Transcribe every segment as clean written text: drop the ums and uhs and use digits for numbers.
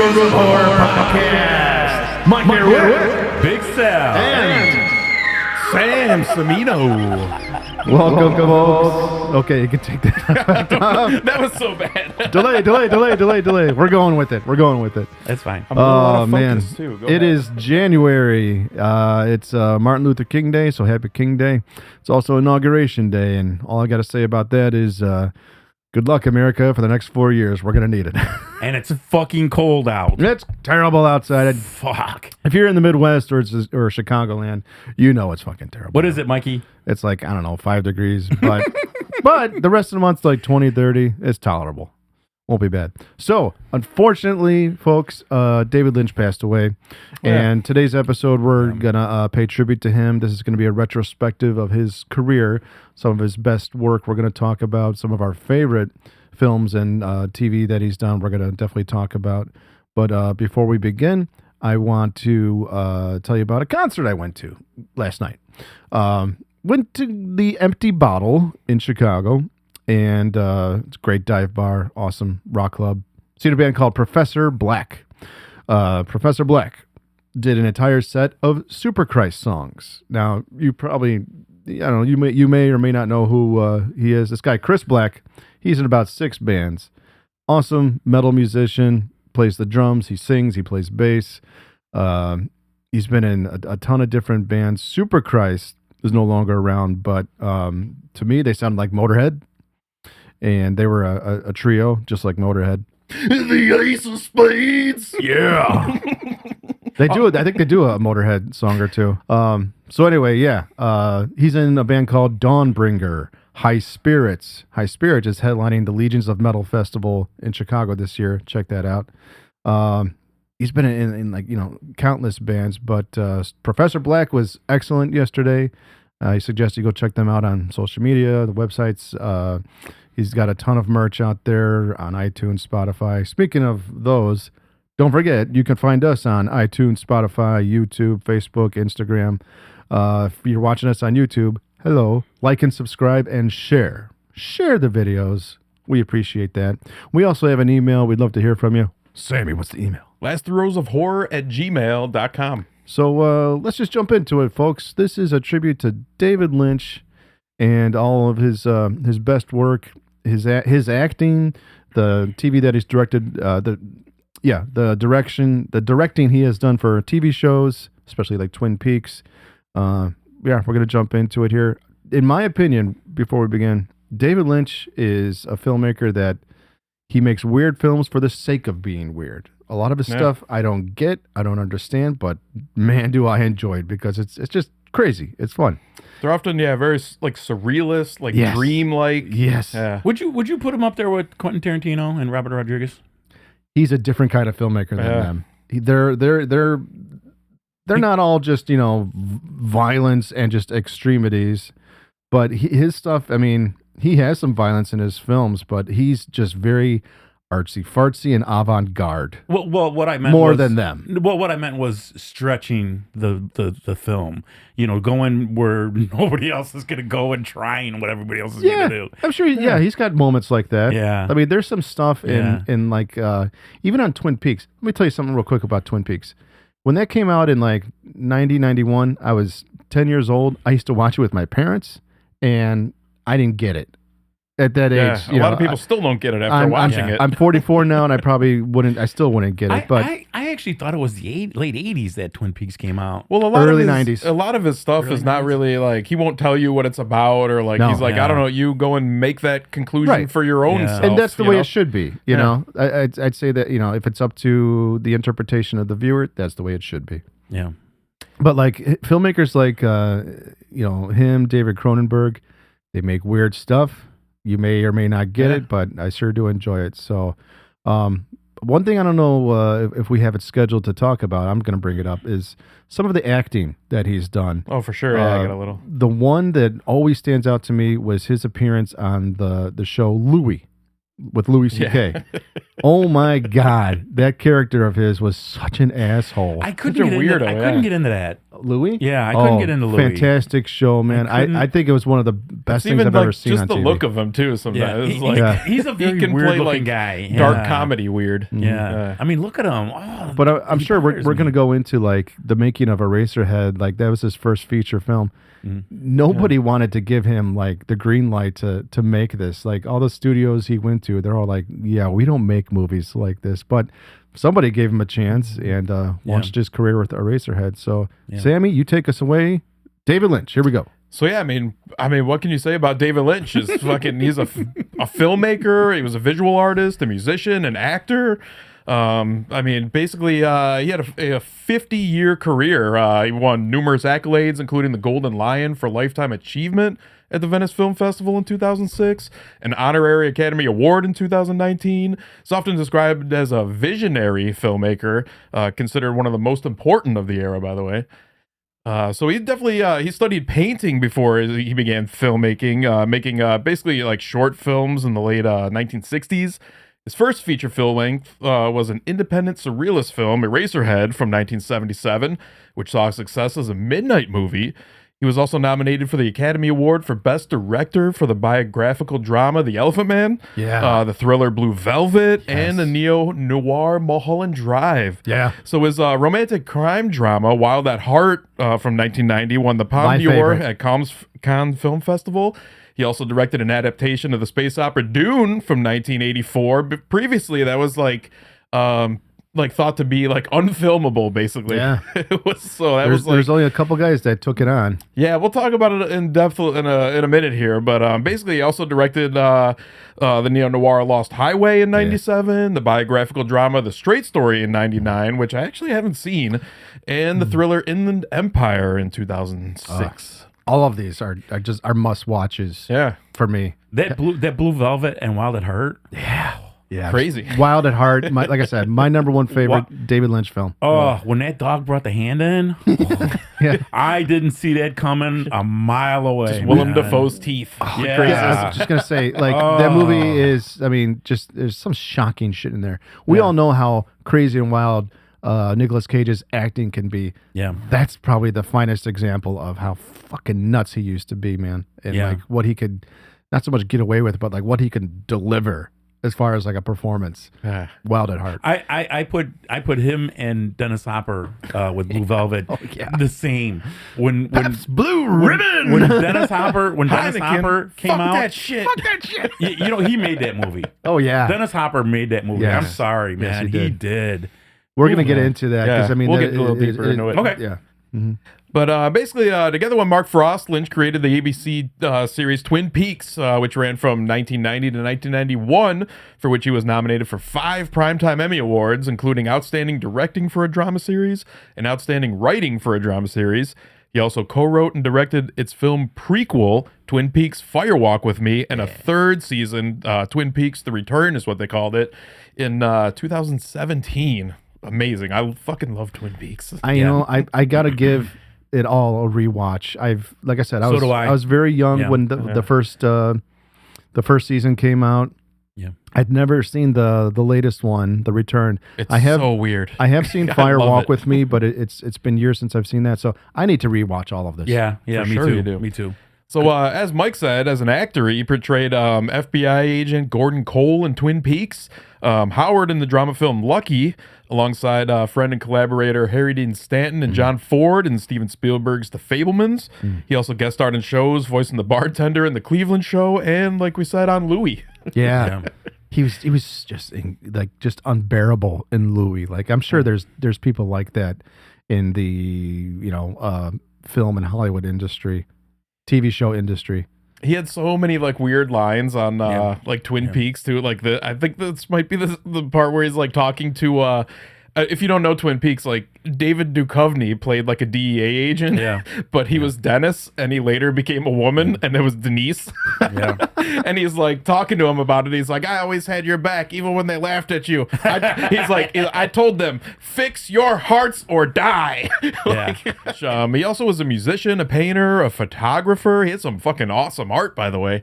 Heroes of Horror Podcast. Mike here with Big Sal and Sam Semino. Welcome, folks. Okay, you can take that back off. That was so bad. Delay. We're going with it. That's fine. Oh, man. It is January. It's Martin Luther King Day, so happy King Day. It's also Inauguration Day, and all I got to say about that is good luck, America, for the next 4 years. We're going to need it. And it's fucking cold out. It's terrible outside. Fuck. If you're in the Midwest or Chicagoland, you know it's fucking terrible. What is it, Mikey? It's like, I don't know, 5 degrees, but but the rest of the month's like 20, 30. It's tolerable. Won't be bad. So, unfortunately, folks, David Lynch passed away. And today's episode, we're going to pay tribute to him. This is going to be a retrospective of his career, some of his best work. We're going to talk about some of our favorite films and TV that he's done. We're going to definitely talk about. But before we begin, I want to tell you about a concert I went to last night. Went to the Empty Bottle in Chicago. And it's a great dive bar, awesome rock club. Seen a band called Professor Black. Professor Black did an entire set of Super Christ songs. Now, you probably, I don't know, you may or may not know who he is. This guy, Chris Black, he's in about 6 bands. Awesome metal musician, plays the drums, he sings, he plays bass. He's been in a ton of different bands. Super Christ is no longer around, but to me, they sound like Motorhead. And they were a trio, just like Motorhead. The Ace of Spades! Yeah! They do. I think they do a Motorhead song or two. So anyway, yeah. He's in a band called Dawnbringer. High Spirits. High Spirits is headlining the Legions of Metal Festival in Chicago this year. Check that out. He's been in like, countless bands, but Professor Black was excellent yesterday. I suggest you go check them out on social media, the websites. He's got a ton of merch out there on iTunes, Spotify. Speaking of those, don't forget, you can find us on iTunes, Spotify, YouTube, Facebook, Instagram. If you're watching us on YouTube, hello, like and subscribe and share. Share the videos. We appreciate that. We also have an email. We'd love to hear from you. Sammy, what's the email? lastroseofhorror@gmail.com. So let's just jump into it, folks. This is a tribute to David Lynch and all of his best work, his acting, the TV that he's directed, the directing he has done for TV shows, especially like Twin Peaks. We're gonna jump into it here. In my opinion, before we begin, David Lynch is a filmmaker that he makes weird films for the sake of being weird. A lot of his stuff I don't get, I don't understand, but man, do I enjoy it because it's just crazy. It's fun. They're often, very like surrealist, like dream-like. Yes. Yeah. Would you put him up there with Quentin Tarantino and Robert Rodriguez? He's a different kind of filmmaker than them. They're not all just, violence and just extremities, but his stuff, I mean, he has some violence in his films, but he's just very artsy-fartsy and avant-garde. Well, what I meant more than them. Well, what I meant was stretching the film. Going where nobody else is going to go and trying what everybody else is going to do. I'm sure. He's got moments like that. Yeah. I mean, there's some stuff in like even on Twin Peaks. Let me tell you something real quick about Twin Peaks. When that came out in like 91, I was 10 years old. I used to watch it with my parents, and I didn't get it. At that age, a lot of people still don't get it after watching it. I'm 44 now, and I still wouldn't get it. But I actually thought it was the late 80s that Twin Peaks came out. Well, early 90s. A lot of his stuff is not really like, he won't tell you what it's about, or like, he's like, I don't know, you go and make that conclusion for your own self. And that's the way it should be. You know, I'd say that, if it's up to the interpretation of the viewer, that's the way it should be. Yeah. But like filmmakers like, him, David Cronenberg, they make weird stuff. You may or may not get it, but I sure do enjoy it. So one thing I don't know if we have it scheduled to talk about, I'm going to bring it up, is some of the acting that he's done. Oh, for sure. I got a little. The one that always stands out to me was his appearance on the show Louie with Louis C.K. Oh my God, that character of his was such an asshole. I couldn't get into that. Louis? Yeah, I couldn't get into Louis. Fantastic show, man. I think it was one of the best things even I've like ever seen just on the TV. look of him too. Sometimes it's like he's a very can weird play looking like guy. dark Yeah. comedy weird. Yeah. I mean, look at him. Oh, But I'm he sure we're bothers going to me. go into like the making of Eraserhead. Like that was his first feature film. Nobody wanted to give him like the green light to make this. Like all the studios he went to, they're all like, yeah, we don't make movies like this. But somebody gave him a chance and launched his career with Eraserhead. So Sammy, you take us away. David Lynch, here we go. So yeah, I mean, what can you say about David Lynch? He's a filmmaker. He was a visual artist, a musician, an actor. I mean, basically, he had a 50-year career. He won numerous accolades, including the Golden Lion for Lifetime Achievement at the Venice Film Festival in 2006, an honorary Academy Award in 2019. He's often described as a visionary filmmaker, considered one of the most important of the era, by the way. So he definitely he studied painting before he began filmmaking, making basically like short films in the late 1960s. His first feature film length was an independent surrealist film, Eraserhead, from 1977, which saw success as a midnight movie. He was also nominated for the Academy Award for Best Director for the biographical drama The Elephant Man, the thriller Blue Velvet, and the neo-noir Mulholland Drive. Yeah. So his romantic crime drama, Wild at Heart, from 1990, won the Palme d'Or at Cannes Film Festival. He also directed an adaptation of the space opera Dune from 1984. But previously, that was like thought to be like unfilmable, basically. Yeah. It was so. There's only a couple guys that took it on. Yeah, we'll talk about it in depth in a minute here. But basically, he also directed the neo-noir Lost Highway in 97, the biographical drama The Straight Story in 99, which I actually haven't seen, and the thriller Inland Empire in 2006. All of these are just must watches. Yeah, for me. That Blue Velvet and Wild at Heart. Yeah, crazy. Wild at Heart. Like I said, my number one favorite David Lynch film. Oh, when that dog brought the hand in, I didn't see that coming a mile away. Just Willem Dafoe's teeth. Yeah. Crazy. I was just gonna say, like that movie is. I mean, just there's some shocking shit in there. We all know how crazy and wild Nicolas Cage's acting can be. Yeah, that's probably the finest example of how fucking nuts he used to be, man. And like what he could, not so much get away with, but like what he could deliver as far as like a performance. Wild at Heart. I put him and Dennis Hopper with Blue Velvet the same. When Blue Ribbon. When Dennis Hopper came Fuck out, that shit. Fuck that shit. you know he made that movie. Oh yeah, Dennis Hopper made that movie. Yes. I'm sorry, Yes, man. he He did. did. We're gonna get into that because I mean we'll get a little deeper into it. Okay. Yeah. But basically, together with Mark Frost, Lynch created the ABC series Twin Peaks, which ran from 1990 to 1991, for which he was nominated for 5 Primetime Emmy Awards, including Outstanding Directing for a Drama Series and Outstanding Writing for a Drama Series. He also co-wrote and directed its film prequel, Twin Peaks Fire Walk with Me, and a third season, Twin Peaks The Return is what they called it, in 2017. Amazing. I fucking love Twin Peaks. I gotta give it all a rewatch. Like I said, I was very young when the first season came out. Yeah, I'd never seen the latest one, The Return. It's so weird. I have seen Fire Walk with Me, but it's been years since I've seen that, so I need to rewatch all of this. Yeah, For me sure too. you do. Me too. So, as Mike said, as an actor, he portrayed FBI agent Gordon Cole in Twin Peaks, Howard in the drama film Lucky, alongside friend and collaborator Harry Dean Stanton and John Ford in Steven Spielberg's The Fablemans. He also guest starred in shows, voicing the bartender in The Cleveland Show, and, like we said, on Louie. Yeah. He was just unbearable in Louis. Like I'm sure there's people like that in the film and Hollywood industry, TV show industry. He had so many like weird lines on like Twin Peaks too. Like I think this might be the part where he's like talking to if you don't know Twin Peaks, like David Duchovny played like a DEA agent, but he was Dennis, and he later became a woman, and it was Denise. And he's like talking to him about it. He's like, I always had your back, even when they laughed at you. He's like, I told them, fix your hearts or die. He also was a musician, a painter, a photographer. He had some fucking awesome art, by the way.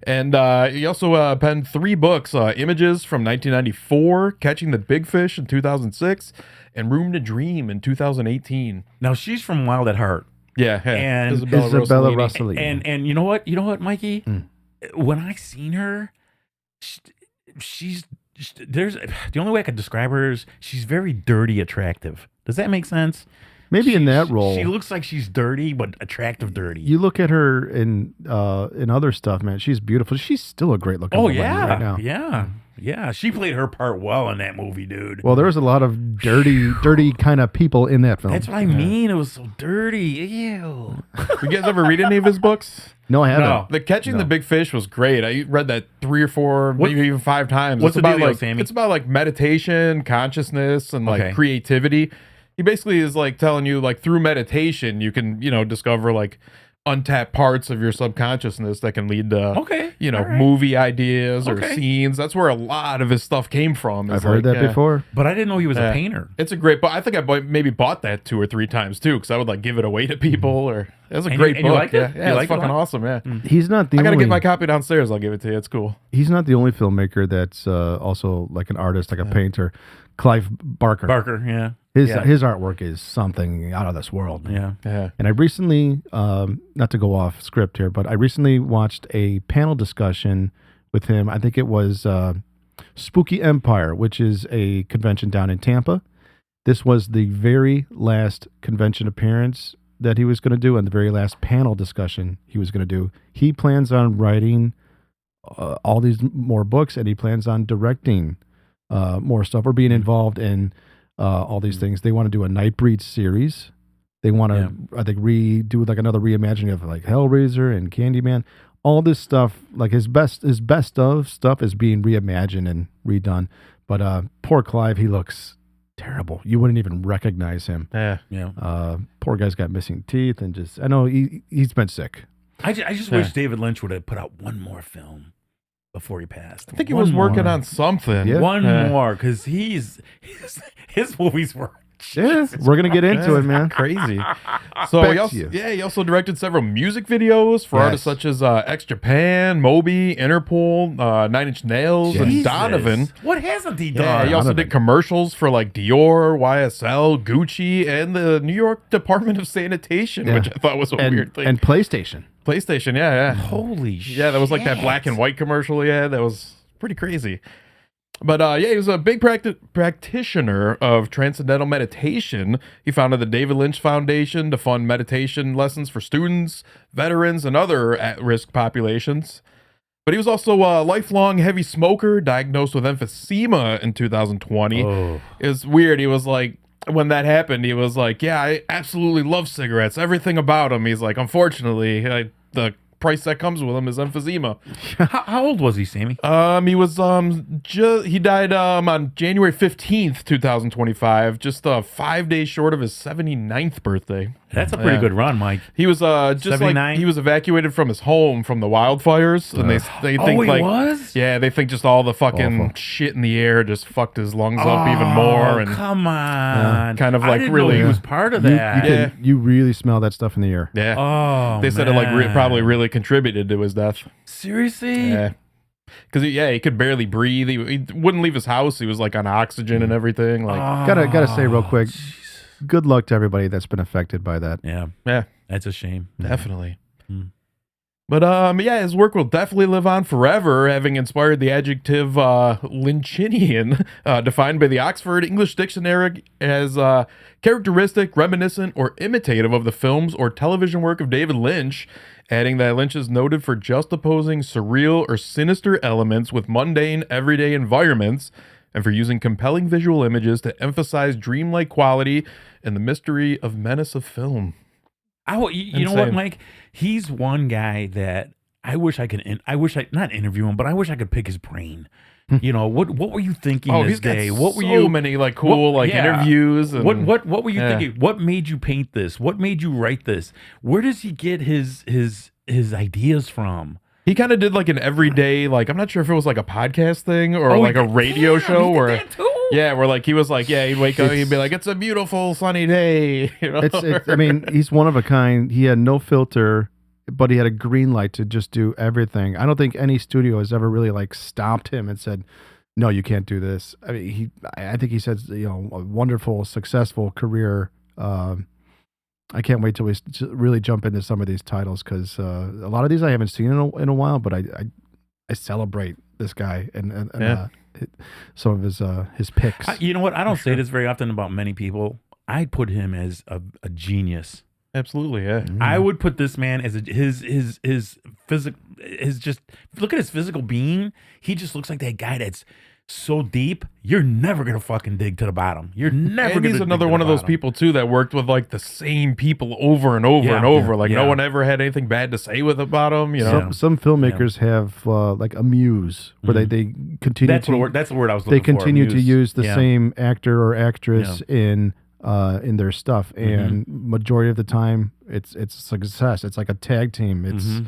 And he also penned 3 books, Images from 1994, Catching the Big Fish in 2006, and Room to Dream in 2018. Now she's from Wild at Heart. Yeah, And Isabella Rossellini. And you know what, Mikey? When I seen her, she's there's the only way I could describe her is she's very dirty attractive. Does that make sense? Maybe in that role. She looks like she's dirty, but attractive dirty. You look at her in other stuff, man. She's beautiful. She's still a great looking woman right now. Yeah. She played her part well in that movie, dude. Well, there was a lot of dirty kind of people in that film. That's what I mean. It was so dirty. Ew. You guys ever read any of his books? No, I haven't. No. The Catching the Big Fish was great. I read that 3 or 4, maybe even 5 times. What's it's the about dealio, like Sammy? It's about like meditation, consciousness, and like Okay. creativity. He basically is like telling you like through meditation you can, discover like untapped parts of your subconsciousness that can lead to Okay. All right. movie ideas or Okay. scenes. That's where a lot of his stuff came from. I've heard that before. But I didn't know he was a painter. It's a great book. I think I maybe bought that 2 or 3 times too, because I would like give it away to people. Or it's a And great you book. like it? Yeah, You it's like it a fucking lot? awesome. Yeah, He's not the I gotta only. get my copy downstairs. I'll give it to you. It's cool. He's not the only filmmaker that's also like an artist, like a painter. Clive Barker. Barker, yeah. His artwork is something out of this world. Yeah. Yeah. And I recently, not to go off script here, but I recently watched a panel discussion with him. I think it was Spooky Empire, which is a convention down in Tampa. This was the very last convention appearance that he was going to do, and the very last panel discussion he was going to do. He plans on writing all these more books, and he plans on directing more stuff or being involved in all these things. They want to do a Nightbreed series. They want to, I think, redo like another reimagining of like Hellraiser and Candyman. All this stuff, like his best of stuff, is being reimagined and redone. But poor Clive, he looks terrible. You wouldn't even recognize him. Yeah. Poor guy's got missing teeth and just, I know he's been sick. I just wish David Lynch would have put out one more film before he passed. I think he was working on something. Yeah. One more, because his movies were Yeah, we're gonna get into it, man. Crazy. So Back to you. he also directed several music videos for artists such as X Japan, Moby, Interpol, 9 Inch Nails, and Jesus. Donovan. What hasn't he done? Yeah, he also did commercials for like Dior, YSL, Gucci, and the New York Department of Sanitation, which I thought was a weird thing. And PlayStation. PlayStation, yeah. Holy shit. Yeah, that was like that black and white commercial. Yeah, that was pretty crazy. But he was a big practitioner of transcendental meditation. He founded the David Lynch Foundation to fund meditation lessons for students, veterans, and other at-risk populations. But he was also a lifelong heavy smoker, diagnosed with emphysema in 2020. Oh. It's weird. He was like, when that happened, he was like, yeah, I absolutely love cigarettes. Everything about them. He's like, unfortunately, the price that comes with them is emphysema. How old was he, Sammy? He was he died on January 15th, 2025, just 5 days short of his 79th birthday. That's a pretty good run, Mike. He was just 79? like he was evacuated from his home from the wildfires, and they think he like was? yeah, they think just all the fucking shit in the air just fucked his lungs up even more, and Come on. kind of I like didn't really- know he was part of that. You really smell that stuff in the air. yeah, Oh, they said it like man. probably really contributed to his death. Seriously? Yeah. Because he could barely breathe. He wouldn't leave his house. He was like on oxygen and everything. Like, Gotta say real quick, good luck to everybody that's been affected by that. Yeah, yeah, that's a shame. definitely. Mm. But yeah, his work will definitely live on forever, having inspired the adjective Lynchinian, defined by the Oxford English Dictionary as characteristic, reminiscent, or imitative of the films or television work of David Lynch, adding that Lynch is noted for juxtaposing surreal or sinister elements with mundane, everyday environments, and for using compelling visual images to emphasize dreamlike quality and the mystery of menace of film. You know what, Mike? He's one guy that I wish I could. I wish I not interview him, but I wish I could pick his brain. You know what were you thinking this he's got day? What were so you? many like cool interviews. And, What were you thinking? What made you paint this? What made you write this? Where does he get his ideas from? He kind of did like an everyday, like I'm not sure if it was like a podcast thing or like a radio show he did where that too. yeah, where like he was like he'd wake up, he'd be like, it's a beautiful sunny day. You know? I mean, he's one of a kind. He had no filter but he had a green light to just do everything. I don't think any studio has ever really like stopped him and said, "No, you can't do this." I mean, I think he said, a wonderful, successful career. I can't wait till we really jump into some of these titles because a lot of these I haven't seen in a while, but I celebrate this guy and some of his picks. You know what? I don't say this very often about many people. I'd put him as a genius. Absolutely, yeah. I would put this man as his physical, just look at his physical being. He just looks like that guy that's so deep. You're never gonna fucking dig to the bottom. You're never. And gonna he's dig another to one the of those bottom. people too that worked with like the same people over and over and over. Like no one ever had anything bad to say about him. You know, some filmmakers have like a muse where they continue. That's the word I was looking They for. continue to Muse. use the same actor or actress in their stuff, and majority of the time it's a success. It's like a tag team. It's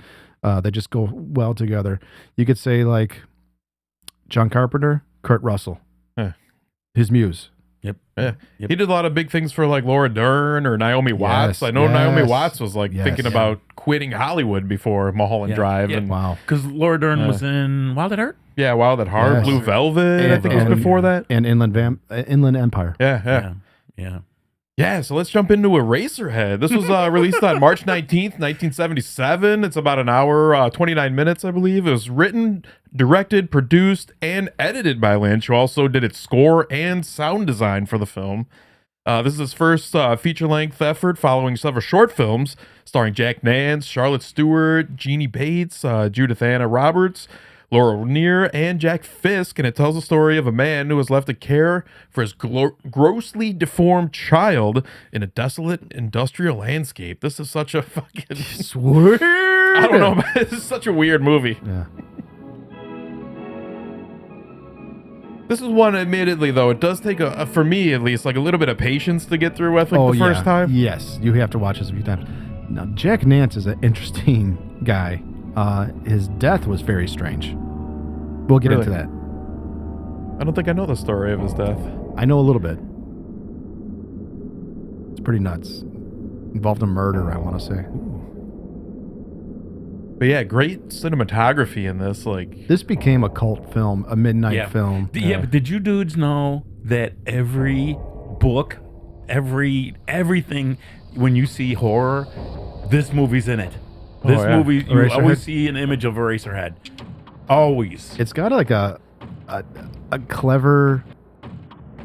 they just go well together. You could say like John Carpenter, Kurt Russell, his muse. Yep. He did a lot of big things for like Laura Dern or Naomi Watts. I know Naomi Watts was like thinking about quitting Hollywood before Mulholland Drive. Yeah. And Wow. Because Laura Dern was in Wild at Heart. yeah, Wild at Heart, Yes. Blue Velvet. I think it was before that. And Inland Empire. Yeah. Yeah. Yeah, so let's jump into Eraserhead. This was released on March 19th, 1977. It's about an hour, 29 minutes, I believe. It was written, directed, produced, and edited by Lynch, who also did its score and sound design for the film. This is his first feature-length effort following several short films starring Jack Nance, Charlotte Stewart, Jeannie Bates, Judith Anna Roberts, Laura Lanier, and Jack Fisk, and it tells the story of a man who was left to care for his grossly deformed child in a desolate industrial landscape. This is such a fucking... Swear. I don't know, but this is such a weird movie. Yeah. This is one, admittedly, though, it does take, for me at least, like a little bit of patience to get through, I think, the first time. Yes, you have to watch this a few times. Now, Jack Nance is an interesting guy. His death was very strange. We'll get into that. I don't think I know the story of his death. I know a little bit. It's pretty nuts. Involved in murder, I want to say. But yeah, great cinematography in this. Like, This became a cult film, a midnight film. Yeah, but did you dudes know that every book, everything, when you see horror, this movie's in it. This movie, you Eraserhead? always see an image of Eraserhead. Always. It's got like a clever,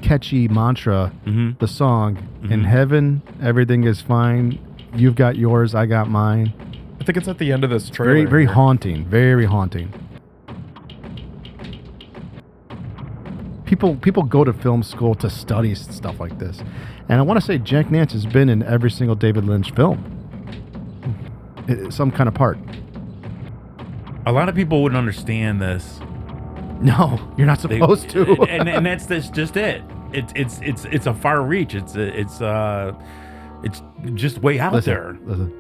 catchy mantra. The song, "In heaven, everything is fine. You've got yours, I got mine." I think it's at the end of this trailer. Very, very here. haunting. Very haunting. People go to film school to study stuff like this, and I want to say Jack Nance has been in every single David Lynch film. Some kind of part. A lot of people wouldn't understand this. No, you're not supposed to. and that's just it. It's a far reach. It's just way out there. Listen.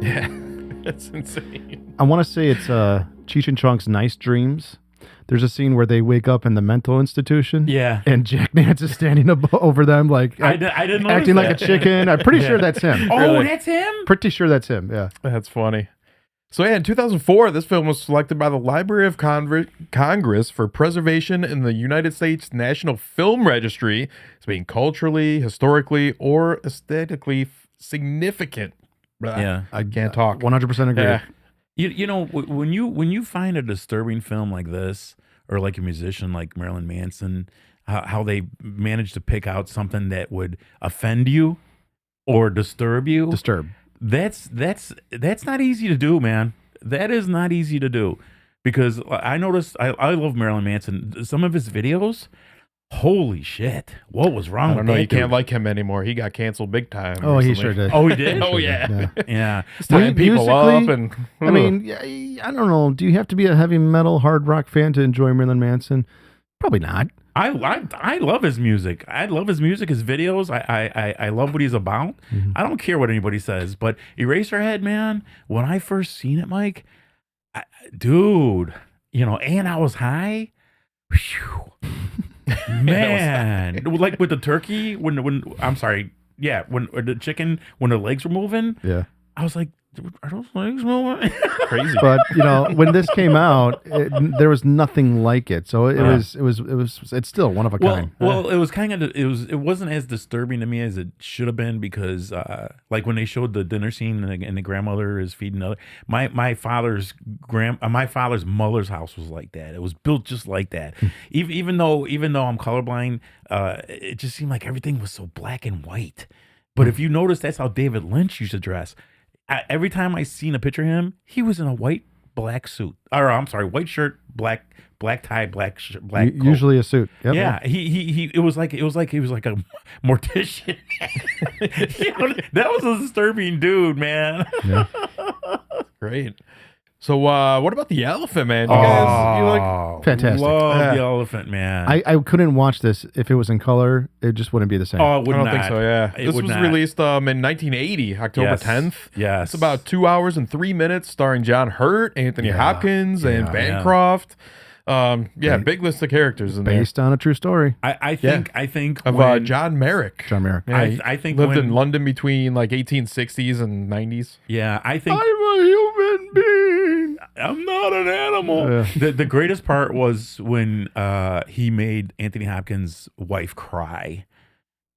Yeah, that's insane. I want to say it's Cheech and Chong's Nice Dreams. There's a scene where they wake up in the mental institution. Yeah. And Jack Nance is standing over them like I didn't notice acting like a that. chicken. I'm pretty sure that's him. Oh, Really? that's him? Pretty sure that's him. Yeah. That's funny. So yeah, in 2004, this film was selected by the Library of Congress for preservation in the United States National Film Registry as being culturally, historically, or aesthetically significant. Blah. Yeah. I can't talk. 100% agree. Yeah. You know, when you find a disturbing film like this, or like a musician like Marilyn Manson, how they manage to pick out something that would offend you or disturb you. That's not easy to do, man. That is not easy to do, because I noticed I love Marilyn Manson. Some of his videos, holy shit, what was wrong I don't with know. that You can't dude? like him anymore. He got canceled big time. Oh, he recently. sure did. Oh, he did. Oh yeah. Yeah. Tying people up and I mean, yeah, I don't know. Do you have to be a heavy metal hard rock fan to enjoy Marilyn Manson? Probably not. I love his music. I love his music, his videos. I love what he's about. I don't care what anybody says. But Eraserhead, man, when I first seen it, Mike, dude, and I was high. Phew. Man, like with the turkey, when I'm sorry, yeah, when or the chicken, when the legs were moving, Yeah. I was like, are those legs moving? Crazy. But when this came out, there was nothing like it. So it's still one of a kind. Well, it was kind of it wasn't as disturbing to me as it should have been because like when they showed the dinner scene and the grandmother is feeding other my father's mother's house was like that. It was built just like that. Even though I'm colorblind, it just seemed like everything was so black and white. But if you notice, that's how David Lynch used to dress. Every time I seen a picture of him, he was in a black suit, or I'm sorry, white shirt, black tie, black coat. Usually a suit. Yep. Yeah, he it was like he was like a mortician. That was a disturbing dude, man. Yeah. Great. So what about the elephant man? You guys, you like? Fantastic. Love the elephant man. I couldn't watch this if it was in color. It just wouldn't be the same. Oh, it would I don't not. think so. Yeah, It this would was not. released in 1980, October Yes. 10th. Yes. It's about 2 hours and 3 minutes, starring John Hurt, Anthony Hopkins, and yeah. Bancroft. Big list of characters in there. Based on a true story. I think Of when, John Merrick. John Merrick. Yeah, he I think lived when- in London between like 1860s and 90s. yeah, I think I'm a human being. I'm not an animal. Yeah. The greatest part was when he made Anthony Hopkins' wife cry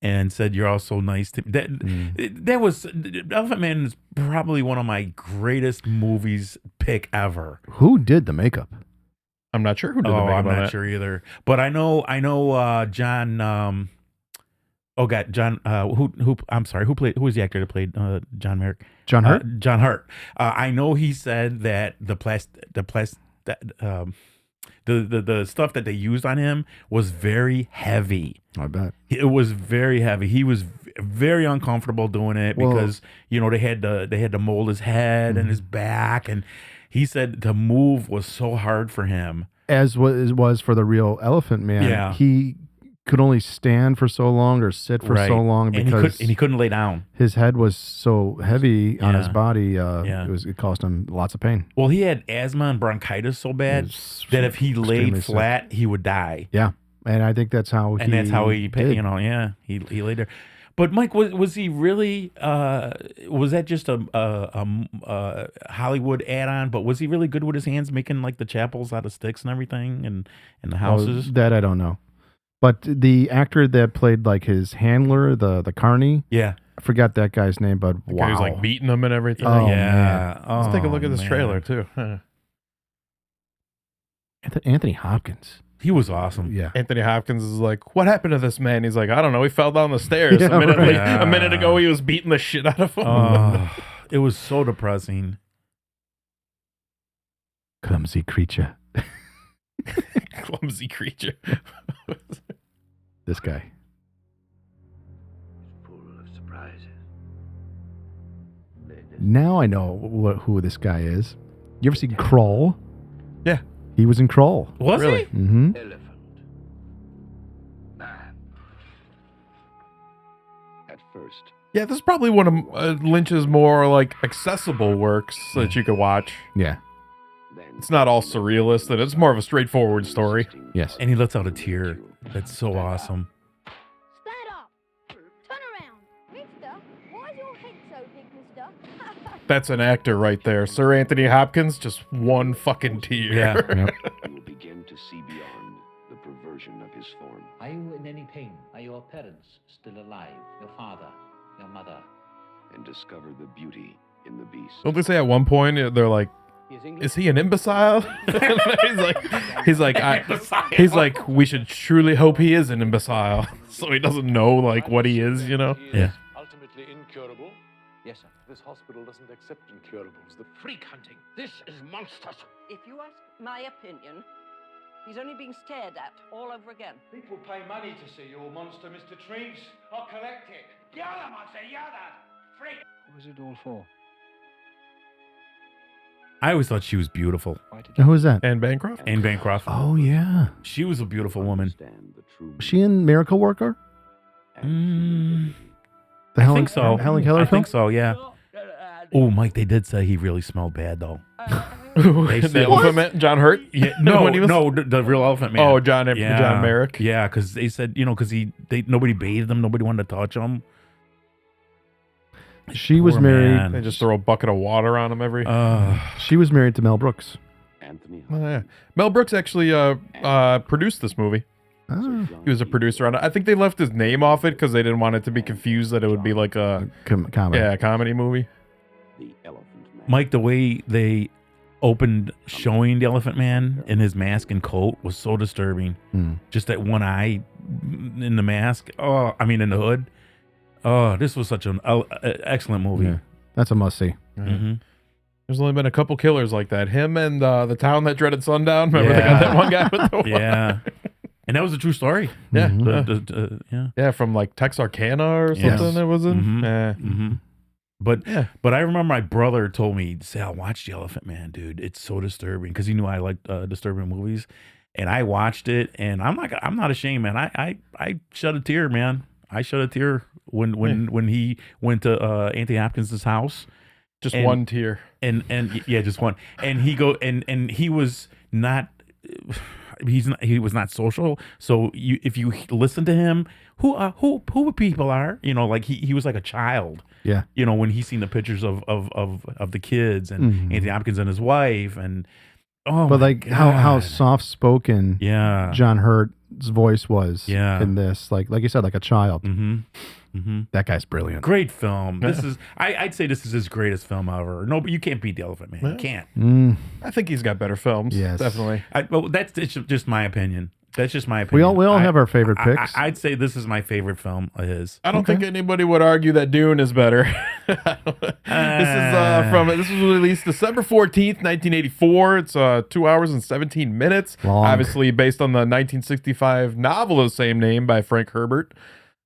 and said, "You're all so nice to me." That was Elephant Man is probably one of my greatest movies pick ever. Who did the makeup? I'm not sure who did the Oh, makeup I'm on not that. sure either. But I know John. Oh God, John. Who? I'm sorry. Who was the actor that played John Merrick? John Hurt? John Hurt. I know he said that the stuff that they used on him was very heavy. I bet. It was very heavy. He was very uncomfortable doing it Well- because they had to mold his head and his back, and he said to move was so hard for him. As was for the real Elephant Man. Yeah. He could only stand for so long or sit for so long and because he couldn't lay down. his head was so heavy on his Yeah. body. Yeah. It caused him lots of pain. Well, he had asthma and bronchitis so bad was that if he extremely laid sick. flat, he would die. Yeah, and I think that's how And that's how he did. he laid there. But Mike, was he really? Was that just a Hollywood add-on? But was he really good with his hands, making like the chapels out of sticks and everything, and the houses? Oh, that I don't know. But the actor that played like his handler, the carney, Yeah, I forgot that guy's name, but The wow. guy who's like beating them and everything. Oh, yeah. Let's take a look Oh, at this man. trailer too. Huh. Anthony Hopkins. He was awesome. Yeah. Anthony Hopkins is like, "What happened to this man?" He's like, "I don't know. He fell down the stairs Yeah, a minute right. a minute ago. He was beating the shit out of him." Oh, it was so depressing. Clumsy creature. Clumsy creature. This guy. Full of surprises. Now I know who this guy is. You ever seen Crawl? Yeah. He was in Crawl. Was Really? he? Mm-hmm. Elephant. Man. At first, Yeah, this is probably one of Lynch's more like accessible works that you could watch. Yeah. then It's not all surrealist, and it's more of a straightforward story. Yes. And he lets out a tear. That's so awesome. Stand up. Turn around. Mister, why is your head so big, mister? That's an actor right there. Sir Anthony Hopkins, just one fucking tear. Yeah. Yep. you will begin to see beyond the perversion of his form. Are you in any pain? Are your parents still alive? Your father, your mother? And discover the beauty in the beast. Don't they say at one point they're like, "Is he an imbecile?" he's like, we should truly hope he is an imbecile, so he doesn't know like what he is, you know. Yeah. Ultimately incurable. Yes, sir. This hospital doesn't accept incurables. The Freak hunting. This is monstrous. If you ask my opinion, he's only being stared at all over again. people pay money to see your monster, Mr. Treves. I'll collect it. Yada, monster, yada! Freak! What was it all for? I always thought she was beautiful. Why did Who is that? And Bancroft. Anne Bancroft. Oh, yeah. She was a beautiful woman. Understand the true Was she in Miracle Worker? Mm, The I Helen, think so. Helen Keller I film? think so, yeah. Oh, Mike, they did say he really smelled bad, though. They said, The Elephant Man, John Hurt. Yeah, no, When he was- the real Elephant Man. Oh, John Merrick. Yeah, because they said, because nobody bathed him, nobody wanted to touch him. She was Poor married. man. They just throw a bucket of water on him every. She was married to Mel Brooks. Anthony Oh, yeah. Mel Brooks actually produced this movie. Ah. He was a producer on it. I think they left his name off it because they didn't want it to be confused that it would be like a Comedy. comedy movie. the Elephant Man. Mike, the way they opened showing the Elephant Man in his mask and coat was so disturbing. Just that one eye in the mask. Oh, I mean in the hood. Oh, this was such an excellent movie. Yeah. That's a must see. Mm-hmm. There's only been a couple killers like that. Him and the town that dreaded sundown. Remember they got that one guy with the Yeah. And that was a true story. Yeah. Yeah. Yeah, from like Texarkana or something Yes. it was in. Mhm. Yeah. Mm-hmm. But I remember my brother told me, "Sal, watch The Elephant Man, dude. It's so disturbing," because he knew I liked disturbing movies, and I watched it, and I'm not ashamed, man. I shed a tear, man. I shed a tear when he went to Anthony Hopkins' house. Just And- one tear. and yeah, just one. And he was not. He was not social. So if you listen to him, who people are, like he was like a child. Yeah. When he seen the pictures of the kids and Anthony Hopkins and his wife and But like how soft spoken yeah. John Hurt's voice was Yeah. in this, like you said, like a child. Mm-hmm. Mm-hmm. That guy's brilliant. Great film. This is I'd say this is his greatest film ever. No, but you can't beat The Elephant Man. You can't. I think he's got better films. Yes. Definitely. Well, it's just my opinion. That's just my opinion. We all have our favorite picks. I'd say this is my favorite film of his. I don't think anybody would argue that Dune is better. This was released December 14th, 1984. It's 2 hours and 17 minutes. Long. Obviously based on the 1965 novel of the same name by Frank Herbert.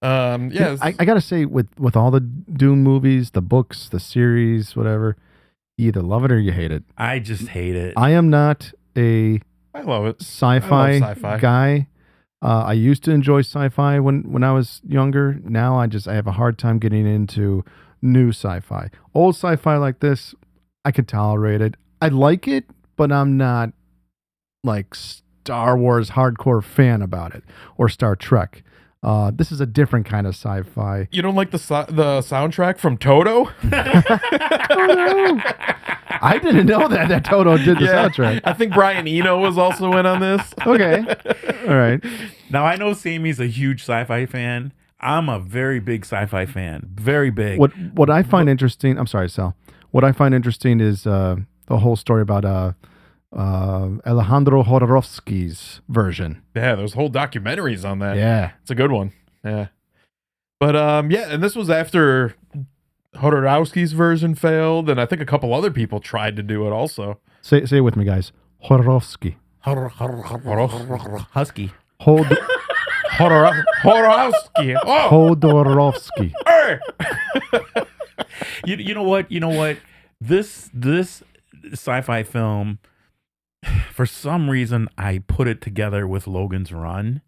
Yes. I gotta say, with all the Dune movies, the books, the series, whatever, you either love it or you hate it. I just hate it. I am not a I love it. sci-fi, sci-fi. guy. I used to enjoy sci-fi when I was younger. Now I have a hard time getting into new sci-fi. Old sci-fi like this, I could tolerate it. I like it, but I'm not like Star Wars hardcore fan about it or Star Trek. This is a different kind of sci-fi. You don't like the soundtrack from Toto? I didn't know that Toto did the soundtrack. I think Brian Eno was also in on this. Okay. All right. Now I know Sammy's a huge sci-fi fan. I'm a very big sci-fi fan. Very big. What I find interesting, I'm sorry, Sal. What I find interesting is the whole story about Alejandro Jodorowsky's version. Yeah, there's whole documentaries on that. Yeah. It's a good one. Yeah. But and this was after Jodorowsky's version failed, and I think a couple other people tried to do it also. Say it with me, guys. Jodorowsky. Husky. Jodorowsky. Oh, Jodorowsky. hey! You know what? This sci-fi film, for some reason, I put it together with Logan's Run.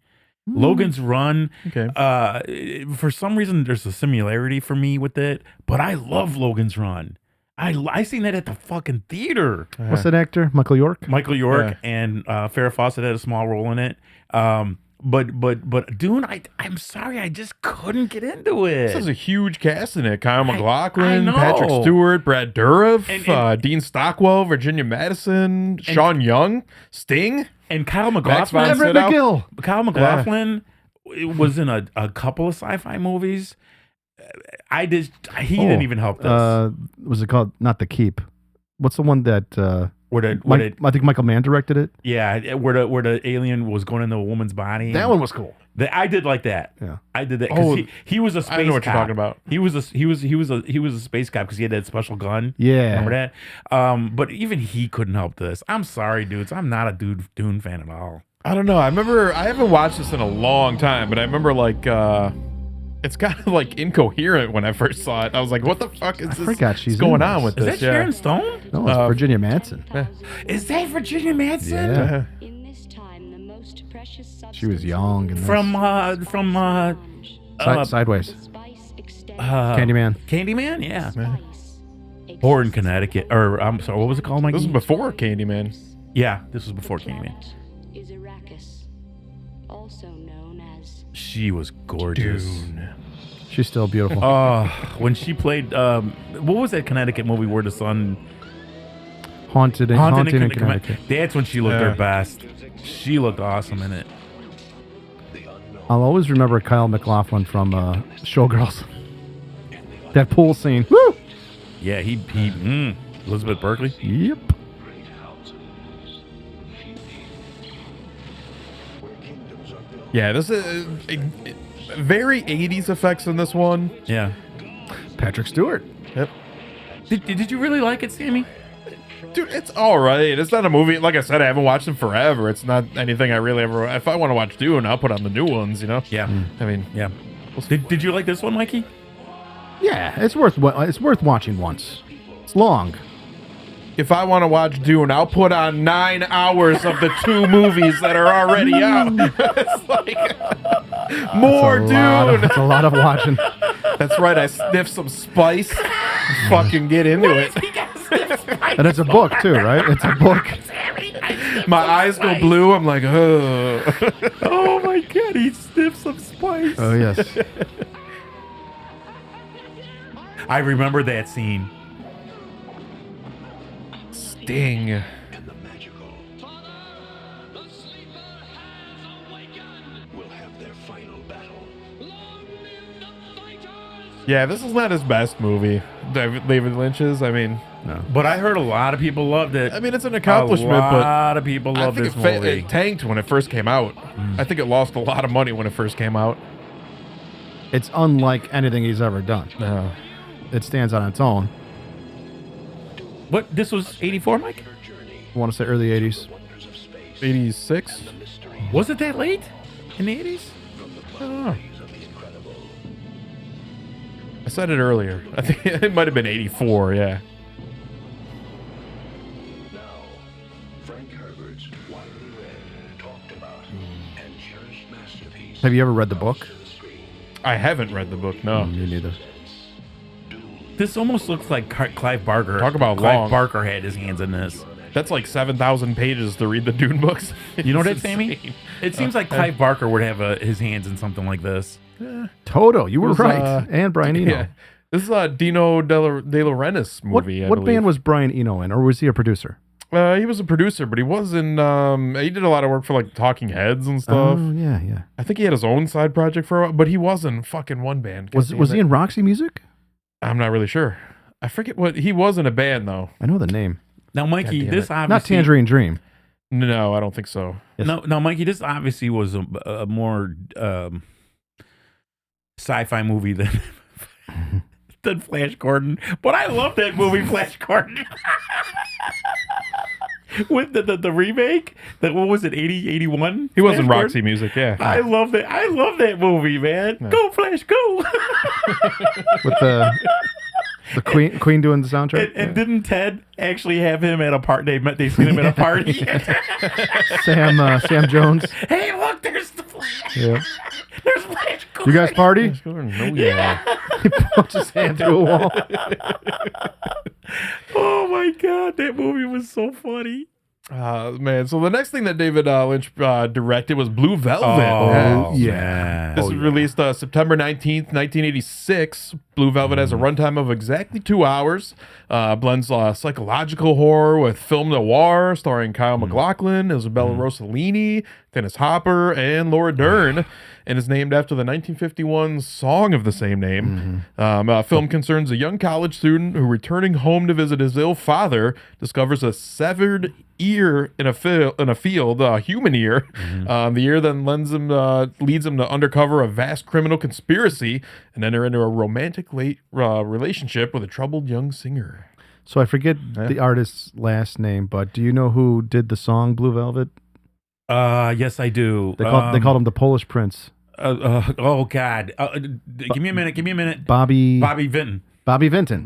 Logan's Run. Okay. For some reason, there's a similarity for me with it, but I love Logan's Run. I seen that at the fucking theater. What's that actor? Michael York? Michael York Yeah. and Farrah Fawcett had a small role in it. But Dune, I'm sorry, I just couldn't get into it. This is a huge cast in it. Kyle MacLachlan, know. Patrick Stewart, Brad Dourif, And- Dean Stockwell, Virginia Madison, Sean Young, Sting. And Kyle Max von McLaughlin. Sydow. Everett McGill. Kyle McLaughlin was in a couple of sci-fi movies. He didn't even help this. Was it called? Not The Keep. What's the one that I think Michael Mann directed it? Yeah, where the alien was going into a woman's body. That one was cool. I did like that. Yeah. I did that Oh, because he was a space I know what cop. you're talking about. He was a space cop because he had that special gun. Yeah. Remember that? But even he couldn't help this. I'm sorry, dudes. I'm not a Dune fan at all. I don't know. I haven't watched this in a long time, but I remember like it's kind of like incoherent when I first saw it. I was like, what the fuck is this? forgot she's what's going in on this. with Is this? that Sharon Stone? No, it's Virginia Madsen. Is that Virginia Madsen? Yeah. In this time, the most precious substance She was young in this. From Sideways. the spice extends Candyman. Candyman? Yeah. spice, a Or in Connecticut, or I'm sorry, what was it called, Mikey? This was before Candyman. Yeah, this was before Candyman. Is Arrakis, also known as She was gorgeous. Dune. She's still beautiful. When she played, what was that Connecticut movie where the sun Haunted in Connecticut. That's when she looked her best. She looked awesome in it. I'll always remember Kyle MacLachlan from Showgirls. That pool scene. Woo! Yeah, Elizabeth Berkley. Yep. Yeah, this is very 80s effects in this one. Yeah. Patrick Stewart. Yep. Did you really like it, Sammy? Dude, it's all right. It's not a movie. Like I said, I haven't watched them forever. It's not anything I really ever. If I want to watch Dune, I'll put on the new ones. You know. Yeah. I mean, Yeah. Did you like this one, Mikey? Yeah, it's worth watching once. It's long. if I want to watch Dune, I'll put on 9 hours of the 2 movies that are already out. It's like more Dune. It's a lot of watching. That's right. I sniff some spice. Fucking get into it. And it's a book too, right? It's a book. My eyes go blue. I'm like, oh. Oh my god, he sniffed some spice. Oh yes. I remember that scene. Sting. Yeah, this is not his best movie, David Lynch's. I mean, No. But I heard a lot of people loved it. I mean, it's an accomplishment, A but lot of people I love think this movie. it tanked when it first came out. I think it lost a lot of money when it first came out. It's unlike anything he's ever done. No. It stands on its own. What? This was 84, Mike? I want to say early 80s. 86? Was it that late? In the 80s? I don't know. I said it earlier. I think it might have been 84, yeah. Have you ever read the book? I haven't read the book, no. Me neither. This almost looks like Clive Barker. Talk about Clive long. Barker had his hands in this. That's like 7,000 pages to read the Dune books. You know what It's that, Sammy? insane. It seems like Clive Barker would have his hands in something like this. Toto, you were was, right. And Brian Eno. Yeah. This is a Dino De Laurentiis movie, I What believe. band was Brian Eno in, or was he a producer? He was a producer, but he was in, he did a lot of work for like Talking Heads and stuff. Oh, yeah, yeah. I think he had his own side project for a while, but he was in fucking one band. Was he in Roxy Music? I'm not really sure. I forget what, he was in a band though. I know the name. Now, Mikey, God damn this it. obviously... Not Tangerine Dream. No, I don't think so. No, Mikey, this obviously was a more sci-fi movie than than Flash Gordon. But I love that movie, Flash Gordon. With the remake, what was it, 80, 81? He was in Flash Roxy Gordon? Music, yeah. I love that. I love that movie, man. Yeah. Go Flash, go! With the Queen doing the soundtrack. And didn't Ted actually have him at a party? They seen him at a party. Sam Jones. Hey, look, there's the Flash. Yeah. There's Flash Gordon. You guys party? No, yeah. He puts his hand through a wall. Oh my god, that movie was so funny. Man, so the next thing that David Lynch directed was Blue Velvet. Oh, yeah. This was released September 19th, 1986. Blue Velvet has a runtime of exactly 2 hours. Blends psychological horror with film noir, starring Kyle MacLachlan, Isabella Rossellini, Dennis Hopper, and Laura Dern, and is named after the 1951 song of the same name. Film concerns a young college student who, returning home to visit his ill father, discovers a severed ear in a field, a human ear. The ear then leads him to uncover a vast criminal conspiracy and enter into a romantic relationship with a troubled young singer. So I forget the artist's last name, but do you know who did the song Blue Velvet? Yes, I do. They called him the Polish Prince. Oh God! Give me a minute. Bobby Vinton. Bobby Vinton.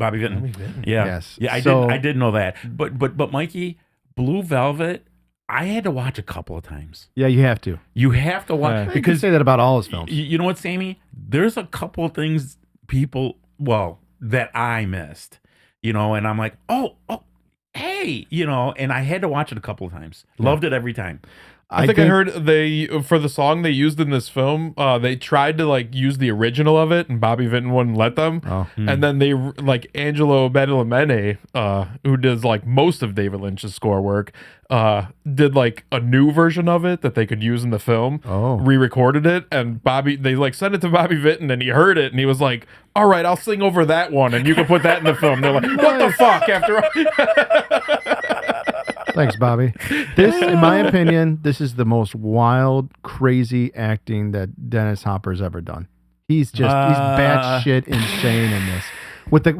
Yeah. Yes. Yeah, So- I did know that. But Mikey, Blue Velvet, I had to watch a couple of times. Yeah, you have to. You have to watch You can because say that about all his films. you know what, Sammy? There's a couple of things that I missed. and I'm like, oh, hey, and I had to watch it a couple of times. Loved it every time. I think I heard for the song they used in this film, they tried to like use the original of it, and Bobby Vinton wouldn't let them. Oh. And then they like Angelo Badalamenti, who does like most of David Lynch's score work, did like a new version of it that they could use in the film. Oh. Re-recorded it, and they like sent it to Bobby Vinton, and he heard it, and he was like, "All right, I'll sing over that one, and you can put that in the film." They're like, "What the fuck?" After all. Thanks, Bobby. This, in my opinion, this is the most wild, crazy acting that Dennis Hopper's ever done. He's batshit insane in this. With the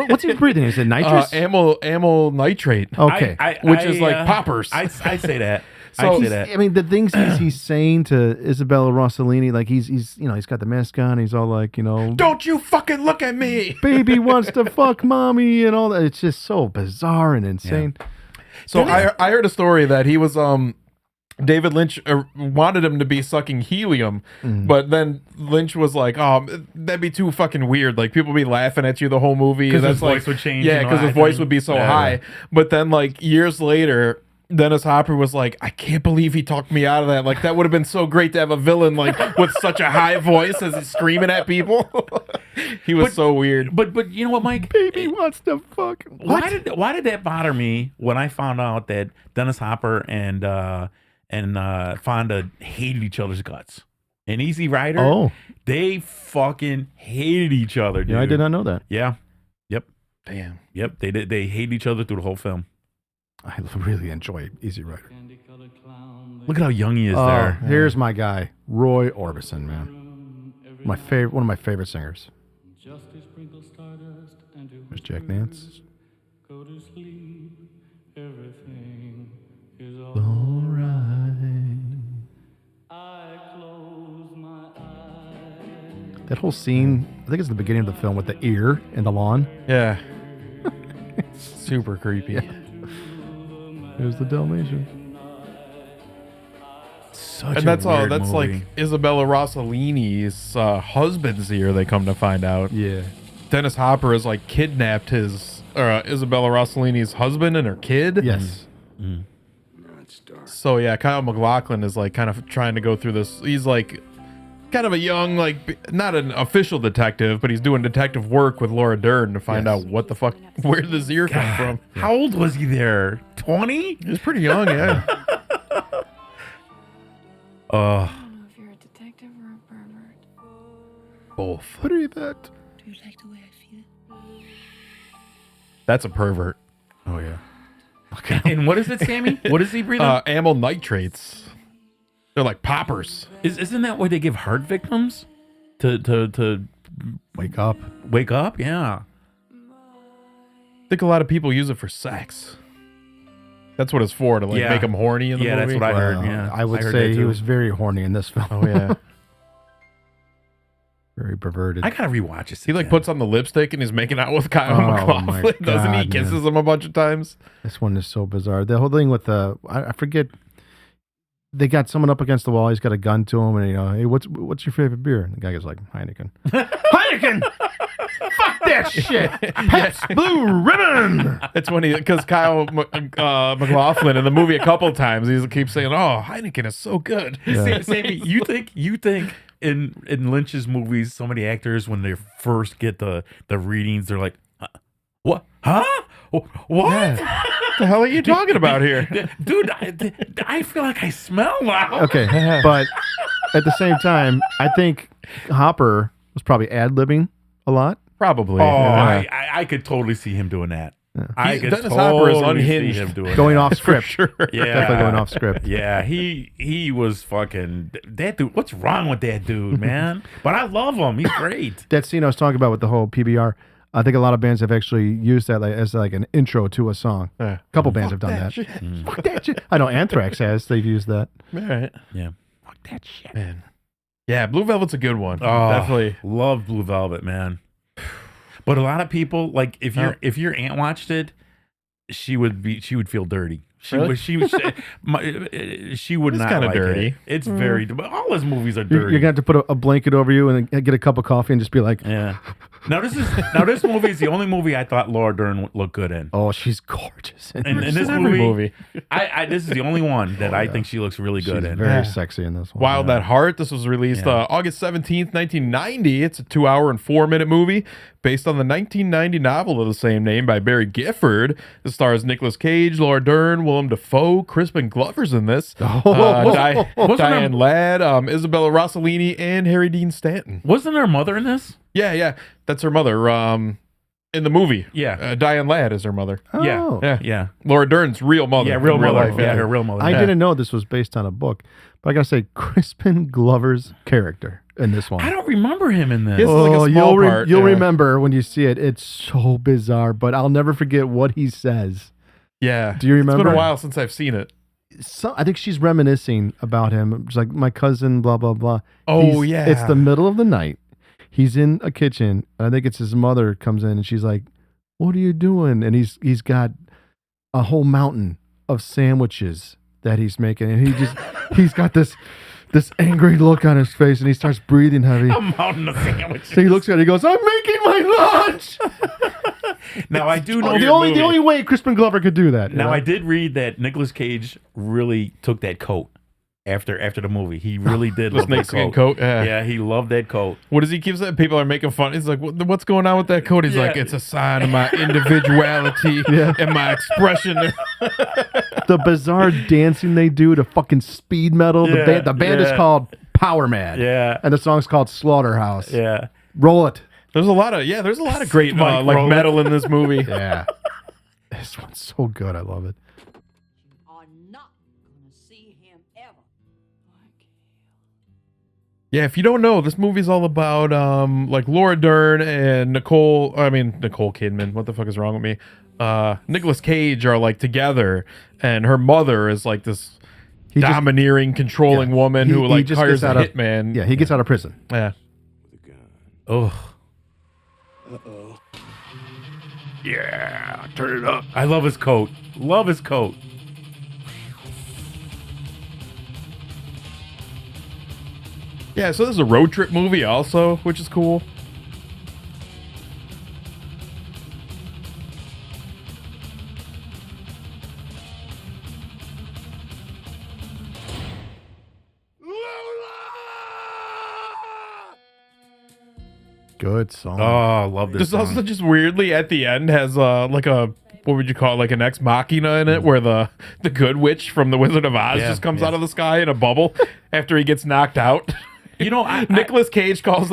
what's he breathing? Is it nitrous? Amyl nitrate. Okay, which is like poppers. I say that. So, I say that. I mean, the things he's saying to Isabella Rossellini, like he's he's got the mask on. He's all like, don't you fucking look at me. Baby wants to fuck mommy and all that. It's just so bizarre and insane. Yeah. So I heard a story that he was David Lynch wanted him to be sucking helium, but then Lynch was like, "Oh, that'd be too fucking weird. Like people be laughing at you the whole movie. Because That's his like voice would change. yeah, because his voice would be so high." Yeah. But then like years later, Dennis Hopper was like, "I can't believe he talked me out of that. Like that would have been so great to have a villain like with such a high voice as he's screaming at people." He was so weird. But you know what, Mike? Baby wants to fuck. Why did that bother me when I found out that Dennis Hopper and Fonda hated each other's guts? And Easy Rider, Oh, they fucking hated each other, dude. yeah, I did not know that. Yeah. Yep. Damn. Yep. They did. They hated each other through the whole film. I really enjoy Easy Rider. Look at how young he is Oh, there. here's my guy, Roy Orbison, man. One of my favorite singers. There's Jack Nance. All right. That whole scene, I think it's the beginning of the film with the ear and the lawn. Yeah. Super creepy. There's the Dalmatian. Such And that's a all. weird That's movie. like Isabella Rossellini's husband's ear. They come to find out. Yeah. Dennis Hopper has like kidnapped his Isabella Rossellini's husband and her kid. Yes. So yeah, Kyle MacLachlan is like kind of trying to go through this. He's like kind of a young, like not an official detective, but he's doing detective work with Laura Dern to find out what the fuck, where did this ear come from. How old was he there? 20? He was pretty young, yeah. I don't know if you're a detective or a pervert. Both. What are you that? Do you like the way I feel? That's a pervert. Oh, yeah. And what is it, Sammy? What is he breathing? Amyl nitrates. They're like poppers. Isn't that why they give heart victims to Wake up. wake up? Yeah. I think a lot of people use it for sex. That's what it's for, to like Yeah. make them horny in the Yeah, movie. that's what I heard. Well, Yeah, I would heard say that he too. was very horny in this film. Oh yeah. Very perverted. I gotta rewatch this. He like again. puts on the lipstick and he's making out with Kyle Oh, MacLachlan, my doesn't he? God, Kisses man. him a bunch of times. This one is so bizarre. The whole thing with the I forget. They got someone up against the wall. He's got a gun to him, and hey, what's your favorite beer? And the guy goes like Heineken. Heineken. Fuck that shit. Pabst Blue Ribbon. It's when because Kyle MacLachlan in the movie a couple times he keeps saying, "Oh, Heineken is so good." Sammy, you think in Lynch's movies, so many actors when they first get the readings, they're like, "What? Huh? What? What the hell are you talking about here, dude? I feel like I smell now." Okay, but at the same time, I think Hopper was probably ad-libbing a lot. Probably. Oh, Yeah. I could totally see him doing that. I could Dennis Hopper is totally see unhinged. him doing Going that. off script. Sure. Yeah, Definitely going off script. Yeah, he was fucking that dude. What's wrong with that dude, man? But I love him. He's great. That scene I was talking about with the whole PBR, I think a lot of bands have actually used that as like an intro to a song. Yeah. A couple bands have done that. Fuck that shit. I know Anthrax has. They've used that. All right, Yeah, fuck that shit. man. Yeah, Blue Velvet's a good one. Oh, Definitely. love Blue Velvet, man. But a lot of people, like if your aunt watched it, she would feel dirty. She Really? was she would It's not kinda like dirty. it. It's very but all his movies are You're dirty. going to have to put a blanket over you and get a cup of coffee and just be like, Yeah. This movie is the only movie I thought Laura Dern looked good in. oh, she's gorgeous. And this Every movie, movie. this is the only one that I think she looks really good She's in. very sexy in this one. Wild at Heart. This was released August 17th, 1990. It's a 2-hour and 4-minute movie based on the 1990 novel of the same name by Barry Gifford. It stars Nicolas Cage, Laura Dern, Willem Dafoe, Crispin Glover's in this. Diane Ladd, Isabella Rossellini, and Harry Dean Stanton. Wasn't her mother in this? Yeah. That's her mother. In the movie. Yeah. Diane Ladd is her mother. Oh. Yeah. Laura Dern's real mother. Yeah, real in mother. life, Yeah, her real mother. I Yeah. didn't know this was based on a book, but I got to say, Crispin Glover's character in this one. I don't remember him in this. Yes. like a small part, you'll yeah. remember when you see it. It's so bizarre, but I'll never forget what he says. Yeah. Do you It's been remember? a while since I've seen it. I think she's reminiscing about him. It's like my cousin, blah, blah, blah. Oh, yeah. It's the middle of the night. He's in a kitchen. I think it's his mother comes in and she's like, "What are you doing?" And he's got a whole mountain of sandwiches that he's making. And he's got this angry look on his face and he starts breathing heavy. A mountain of sandwiches. So he looks at it, he goes, "I'm making my lunch." Now I do know the only way Crispin Glover could do that. you Now know? I did read that Nicolas Cage really took that coat after the movie. He really did The love that snakeskin coat. coat. Yeah. Yeah, he loved that coat. What does he keep saying? People are making fun. He's like, what's going on with that coat? He's Yeah. like, it's a sign of my individuality and my expression. the bizarre dancing they do to fucking speed metal. Yeah, The band is yeah. called Power Mad. Yeah. And the song's called Slaughterhouse. Yeah. Roll it. There's a lot of great Mike like Rowland. metal in this movie. Yeah. This one's so good. I love it. Are not gonna see him ever. Yeah, if you don't know, this movie's all about like Laura Dern and Nicole Kidman. What the fuck is wrong with me? Nicolas Cage are like together, and her mother is like this domineering, controlling woman who like just hires gets a out of- hitman. Yeah, he gets out of prison. Yeah. Oh. Uh-oh. Yeah. Turn it up. I love his coat. Love his coat. Yeah, so this is a road trip movie also, which is cool. Good song. Oh, I love this. This song. also just weirdly at the end has like a, what would you call it, like an ex machina in it, where the good witch from the Wizard of Oz Yeah, just comes yeah. out of the sky in a bubble after he gets knocked out. You know, Nicolas Cage calls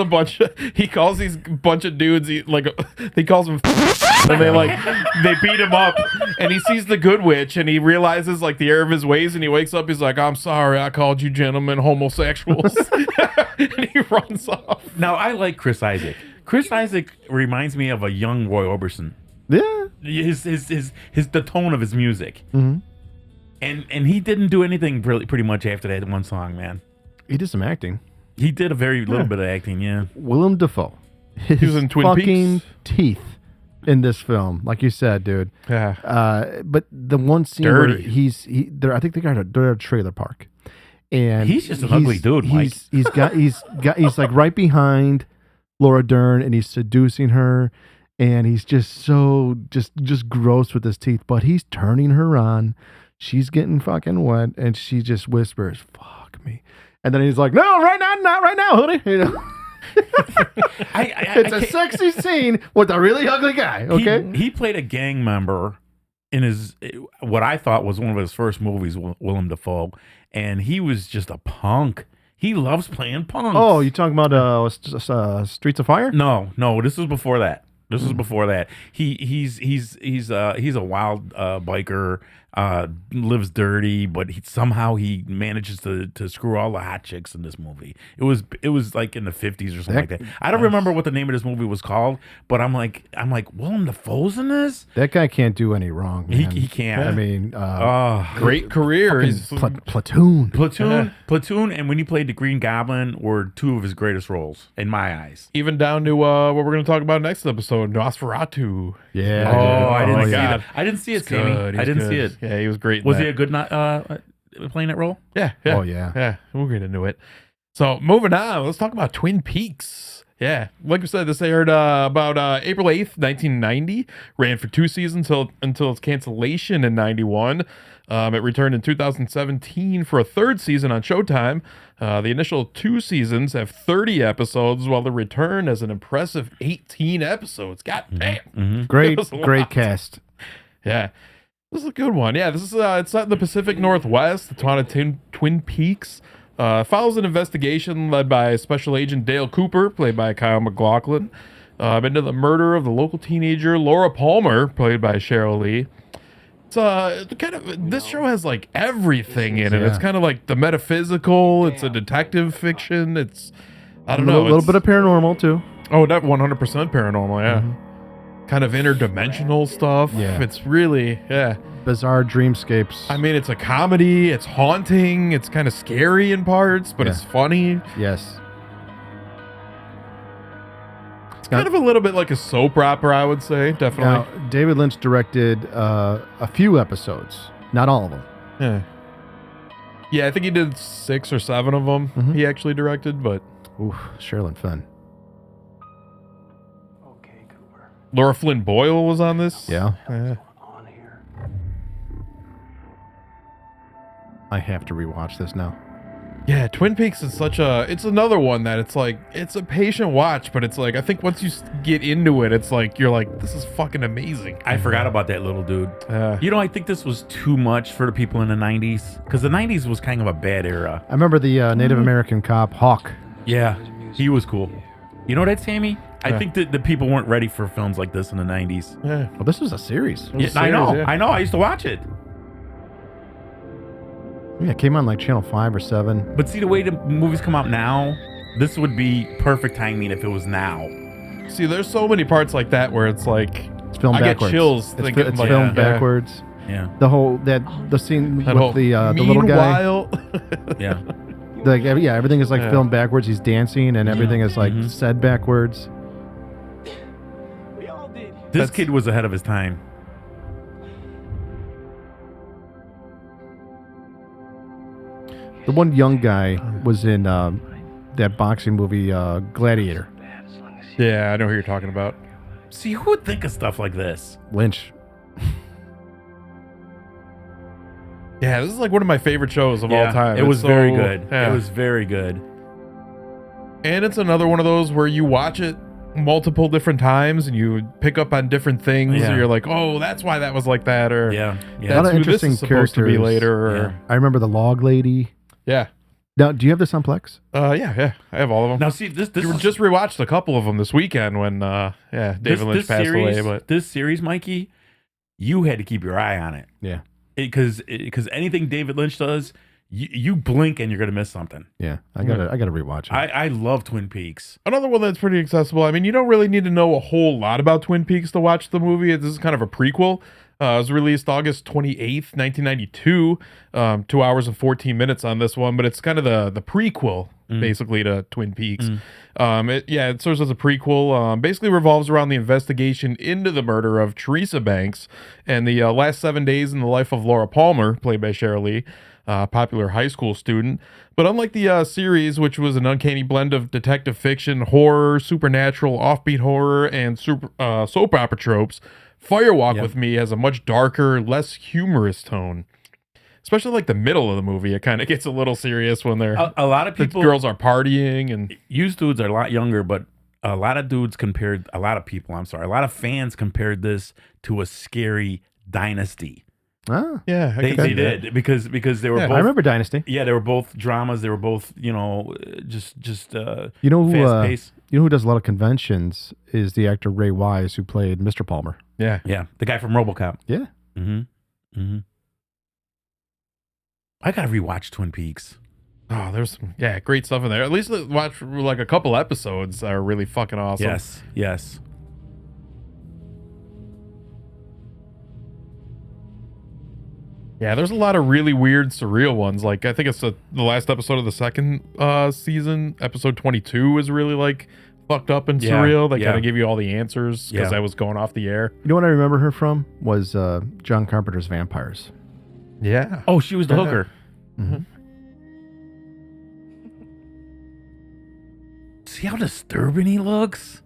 he calls these bunch of dudes he calls them and they beat him up, and he sees the good witch and he realizes like the error of his ways, and he wakes up, he's like, "I'm sorry, I called you gentlemen homosexuals." And he runs off. Now I like Chris Isaac. Chris Isaac reminds me of a young Roy Orbison. Yeah. His the tone of his music. Mm-hmm. And he didn't do anything pretty much after that one song, man. He did some acting. He did a very little bit of acting, yeah. Willem Dafoe. His was in Twin fucking Peaks. teeth in this film, like you said, dude. Yeah. But the one scene Dirty. where I think they're at a trailer park, and He's just an ugly dude, Mike. He's like right behind Laura Dern, and he's seducing her, and he's just so just gross with his teeth. But he's turning her on. She's getting fucking wet, and she just whispers, "Fuck me." And then he's like, "No, right now, not right now, honey." You know? It's a sexy scene with a really ugly guy. Okay, He played a gang member in what I thought was one of his first movies, Willem Dafoe, and he was just a punk. He loves playing punks. Oh, you talking about Streets of Fire? No, this was before that. This was before that. He's a wild biker, lives dirty, but somehow he manages to screw all the hot chicks in this movie. It was like in the 50s or something like that. I don't remember what the name of this movie was called, but I'm like Willem Dafoe's in this. That guy can't do any wrong. Man. He can't. I mean, Great career. He's Platoon. Platoon, and when he played the Green Goblin were two of his greatest roles in my eyes. even down to what we're going to talk about next episode, Nosferatu. Yeah. Oh, I didn't see God. that. I didn't see it, He's Sammy. good. I He's didn't good. see it. Yeah, he was great. Was he a good playing that role? Yeah. Oh, yeah. Yeah, we'll get into it. So moving on, let's talk about Twin Peaks. Yeah, like we said, this aired about April 8th, 1990. Ran for 2 seasons until its cancellation in 91. It returned in 2017 for a 3rd season on Showtime. The initial 2 seasons have 30 episodes, while the return has an impressive 18 episodes. God damn. Great, That was a great lot. cast. Yeah. This is a good one. Yeah, this is it's set in the Pacific Northwest, the town of Twin Peaks. Follows an investigation led by Special Agent Dale Cooper, played by Kyle MacLachlan, into the murder of the local teenager Laura Palmer, played by Cheryl Lee. It's kind of, this show has like everything in it. Yeah. It's kind of like the metaphysical. It's a detective fiction. It's I don't a know. little It's, bit of paranormal too. oh, that 100% paranormal. Yeah, kind of interdimensional stuff. Yeah. It's really Bizarre dreamscapes. I mean, it's a comedy. It's haunting. It's kind of scary in parts, but Yeah. it's funny. Yes. It's kind of a little bit like a soap opera, I would say. Definitely. Now, David Lynch directed a few episodes, not all of them. Yeah. Yeah, I think he did 6 or 7 of them. Mhm. He actually directed, but Ooh, Sherilyn Fenn. Okay, Cooper. Laura Flynn Boyle was on this. Yeah. Yeah. On here. I have to rewatch this now. Yeah, Twin Peaks is it's another one that it's like, it's a patient watch, but it's like, I think once you get into it, it's like, you're like, this is fucking amazing. I forgot about that little dude. Yeah. You know, I think this was too much for the people in the 90s because the 90s was kind of a bad era. I remember the Native American cop, Hawk. Yeah, he was cool. You know that, Sammy? I Yeah. think that the people weren't ready for films like this in the 90s. Yeah. Well, this was a series. Yeah, was I know. serious, yeah. I know. I used to watch it. Yeah, it came on like Channel 5 or 7. But see, the way the movies come out now, this would be perfect timing if it was now. See, there's so many parts like that where it's like, It's filmed I get backwards. chills It's, thinking it's like, filmed yeah. backwards. Yeah. The scene that with whole the little guy. meanwhile- Yeah. Like, yeah, everything is like Yeah. filmed backwards. He's dancing, and everything is like Mhm. said backwards. We all did. This kid was ahead of his time. The one young guy was in that boxing movie, Gladiator. Yeah, I know who you're talking about. See, who would think of stuff like this? Lynch. Yeah, this is like one of my favorite shows of all time. It It's was so- very good. yeah. It was very good. And it's another one of those where you watch it multiple different times and you pick up on different things. Yeah. Or you're like, oh, that's why that was like that. Or Yeah. A Yeah. lot that's of who this interesting is supposed to be characters. later. Or, Yeah. I remember the log lady. yeah. Now, do you have this on Plex? Yeah. I have all of them. Now, see, this You just rewatched a couple of them this weekend when, David Lynch passed series, away. But this series, Mikey, you had to keep your eye on it. Yeah. Because anything David Lynch does, you blink and you're gonna miss something. Yeah, I gotta rewatch it. I love Twin Peaks. another one that's pretty accessible. I mean, you don't really need to know a whole lot about Twin Peaks to watch the movie. This is kind of a prequel. It was released August 28th, 1992. 2 hours and 14 minutes on this one, but it's kind of the prequel, basically, to Twin Peaks. It serves as a prequel. Basically revolves around the investigation into the murder of Teresa Banks and the last 7 days in the life of Laura Palmer, played by Cheryl Lee, popular high school student. But unlike the series, which was an uncanny blend of detective fiction, horror, supernatural, offbeat horror, and soap opera tropes, Firewalk with Me has a much darker, less humorous tone. Especially like the middle of the movie, it kind of gets a little serious when they're A lot of the people, girls are partying and used dudes are a lot younger, but a lot of fans compared this to a scary Dynasty. Ah, yeah, They did because they were Yeah, both. I remember Dynasty. Yeah, they were both dramas. They were both just You know who? fast paced. You know who does a lot of conventions is the actor Ray Wise, who played Mr. Palmer. Yeah. Yeah, the guy from RoboCop. Yeah. I gotta rewatch Twin Peaks. Oh, there's some great stuff in there. At least watch like a couple episodes that are really fucking awesome. Yes. Yeah, there's a lot of really weird, surreal ones. Like I think it's the last episode of the second season, episode 22, is really like fucked up and Yeah, surreal. They yeah. kind of give you all the answers because Yeah. I was going off the air. You know what I remember her from was John Carpenter's Vampires. Yeah. Oh, she was the hooker. See how disturbing he looks?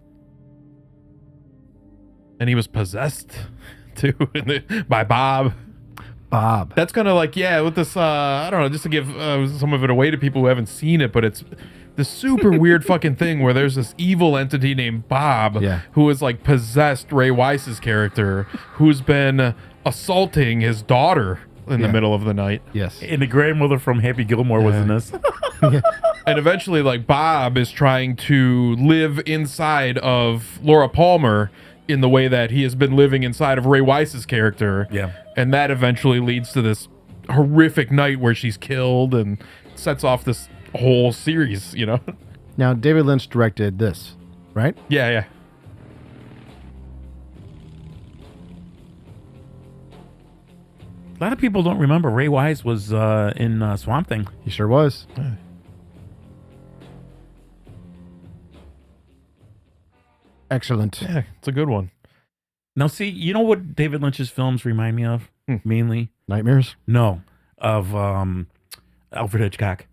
And he was possessed too by Bob. Bob. That's kind of like, yeah, with this, I don't know, just to give some of it away to people who haven't seen it, but it's this super weird fucking thing where there's this evil entity named Bob who is like possessed Ray Wise's character, who's been assaulting his daughter in the middle of the night. Yes. And the grandmother from Happy Gilmore was in this. And eventually, like, Bob is trying to live inside of Laura Palmer in the way that he has been living inside of Ray Wise's character. Yeah. And that eventually leads to this horrific night where she's killed and sets off this whole series, you know? Now, David Lynch directed this, right? Yeah, yeah. A lot of people don't remember Ray Wise was in Swamp Thing. He sure was. Excellent. Yeah, it's a good one. Now, see, you know what David Lynch's films remind me of? Mainly? Nightmares? No. Of Alfred Hitchcock.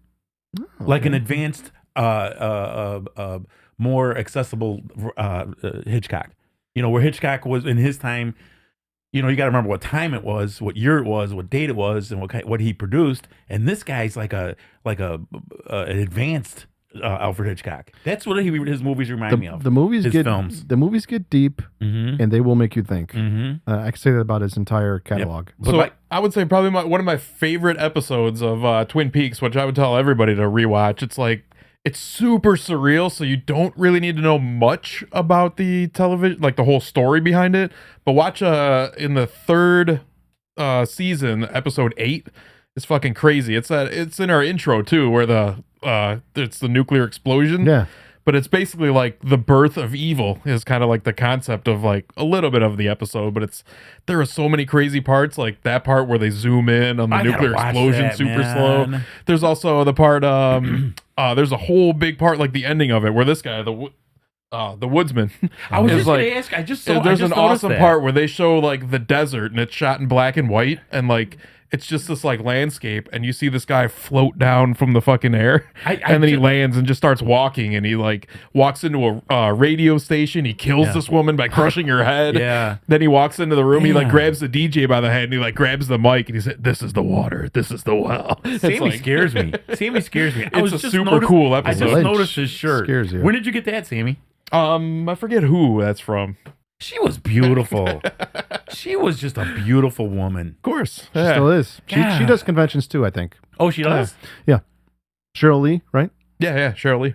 Like an advanced, more accessible Hitchcock. You know, where Hitchcock was in his time, you know, you got to remember what time it was, what year it was, what date it was, and what he produced. And this guy's like an advanced Alfred Hitchcock. That's what his movies remind me of. The movies his get films. The movies get deep, and they will make you think. I can say that about his entire catalog. Yep. So I would say probably one of my favorite episodes of Twin Peaks, which I would tell everybody to rewatch. It's like, it's super surreal, so you don't really need to know much about the television, like the whole story behind it. But watch in the third season, episode 8. It's fucking crazy. It's in our intro too, where it's the nuclear explosion. Yeah. But it's basically like the birth of evil is kind of like the concept of like a little bit of the episode, but there are so many crazy parts, like that part where they zoom in on the nuclear explosion super slow. There's also the part there's a whole big part like the ending of it where this guy the woodsman. I was just like, gonna ask. There's an awesome part where they show like the desert and it's shot in black and white, and like it's just this like landscape, and you see this guy float down from the fucking air, and then he lands and just starts walking, and he like walks into a radio station. He kills this woman by crushing her head. Yeah. Then he walks into the room. He like grabs the DJ by the hand, and he like grabs the mic, and he said, "This is the water. This is the well." Sammy scares me. Sammy scares me. It's a super cool episode. I just noticed his shirt. Scares you. When did you get that, Sammy? I forget who that's from. She was beautiful. She was just a beautiful woman. Of course. She still is. She does conventions too, I think. Oh, she does? Yeah. Cheryl Lee, right? Yeah, Cheryl Lee.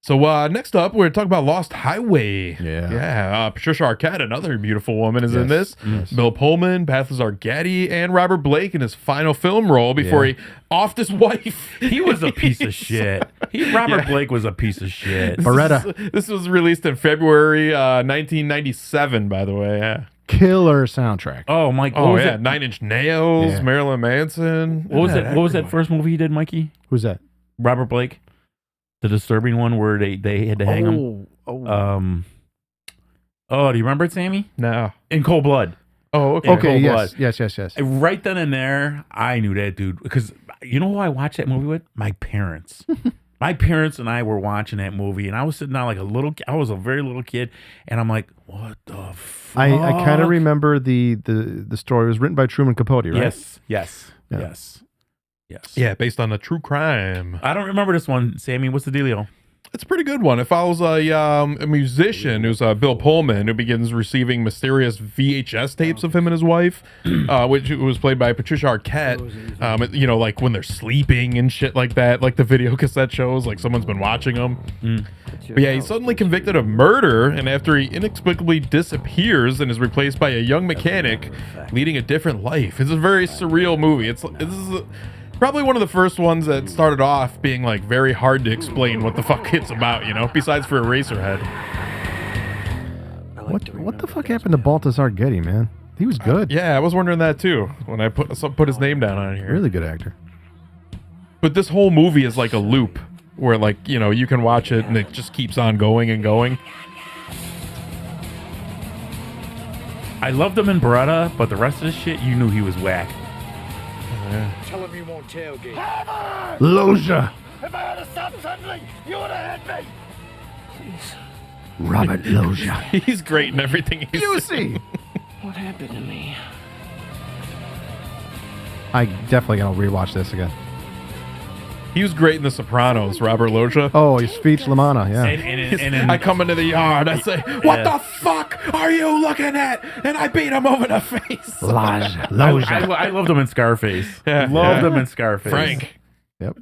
So next up, we're talking about Lost Highway. Yeah. Patricia Arquette, another beautiful woman, is in this. Yes. Bill Pullman, Balthazar Getty, and Robert Blake in his final film role before he offed his wife. He was a piece of shit. Robert Blake was a piece of shit. This was released in February 1997, by the way. Yeah. Killer soundtrack. Oh, Mike. Oh, yeah. 9 Inch Nails, Yeah. Marilyn Manson. What was it? What was that first movie he did, Mikey? Who's that? Robert Blake. The disturbing one where they had to hang him. Do you remember it, Sammy? No. In Cold Blood. Oh, okay. Okay, Cold yes. Blood. Right then and there, I knew that dude because you know who I watched that movie with? My parents. My parents and I were watching that movie, and I was sitting down like I was a very little kid, and I'm like, what the fuck? I kind of remember the story. It was written by Truman Capote, right? Yes. Yeah, based on a true crime. I don't remember this one, Sammy. What's the dealio? It's a pretty good one. It follows a musician who's Bill Pullman, who begins receiving mysterious VHS tapes of him and his wife, which was played by Patricia Arquette. You know, like when they're sleeping and shit like that, like the video cassette shows, like someone's been watching them. But yeah, he's suddenly convicted of murder, and after he inexplicably disappears and is replaced by a young mechanic leading a different life. It's a very surreal movie. This is probably one of the first ones that started off being like very hard to explain what the fuck it's about, you know, besides for Eraserhead. What the fuck happened to Balthazar Getty, man? He was good. Yeah, I was wondering that too when I put his name down on here. Really good actor. But this whole movie is like a loop where like, you know, you can watch it and it just keeps on going and going. I loved him in Beretta, but the rest of the shit, you knew he was whack. Tell him you won't tailgate. Loja. If I had stopped suddenly, you would have hit me. Robert Loja. He's great in everything he's You see. What happened to me? I definitely gonna rewatch this again. He was great in The Sopranos, Robert Loggia. Oh, he's Speech Lamana, yeah. And I come into the yard, I say, what the fuck are you looking at? And I beat him over the face. Loja. I loved him in Scarface. Yeah. Loved him in Scarface. Frank. Yep.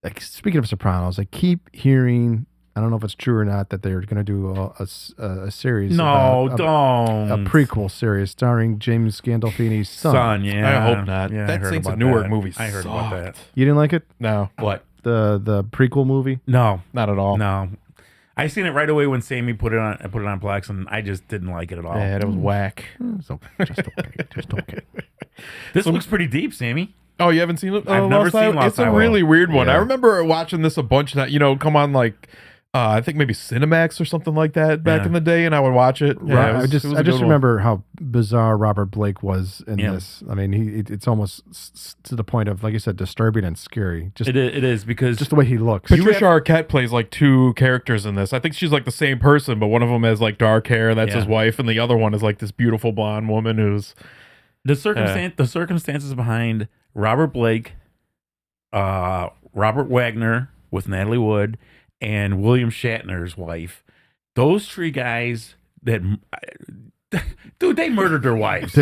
Like, speaking of Sopranos, I keep hearing, I don't know if it's true or not, that they're going to do a series. No, about don't. a prequel series starring James Gandolfini's son. Yeah. I hope not. Yeah, I That heard Saints of about Newark that. movie I heard about that. You didn't like it? No, What? The prequel movie? No, not at all. no. I seen it right away when Sammy put it on Plex, and I just didn't like it at all. Yeah, that was whack. It's okay. Just okay. Just okay. This looks pretty deep, Sammy. Oh, you haven't seen it? I've never Lost seen Highway? Lost It's a Highway. really weird one. Yeah. I remember watching this a bunch of that, come on like I think maybe Cinemax or something like that back Yeah. in the day, and I would watch it. Yeah, it was- I it just was a good one. remember how bizarre Robert Blake was in Yeah. this. I mean, it's almost to the point of, like you said, disturbing and scary. Just It is because just the way he looks. Patricia Arquette plays like two characters in this. I think she's like the same person, but one of them has like dark hair, that's Yeah. his wife, and the other one is like this beautiful blonde woman who's the circumstances behind Robert Blake, Robert Wagner with Natalie Wood, and William Shatner's wife. Those three guys that, dude, they murdered their wives.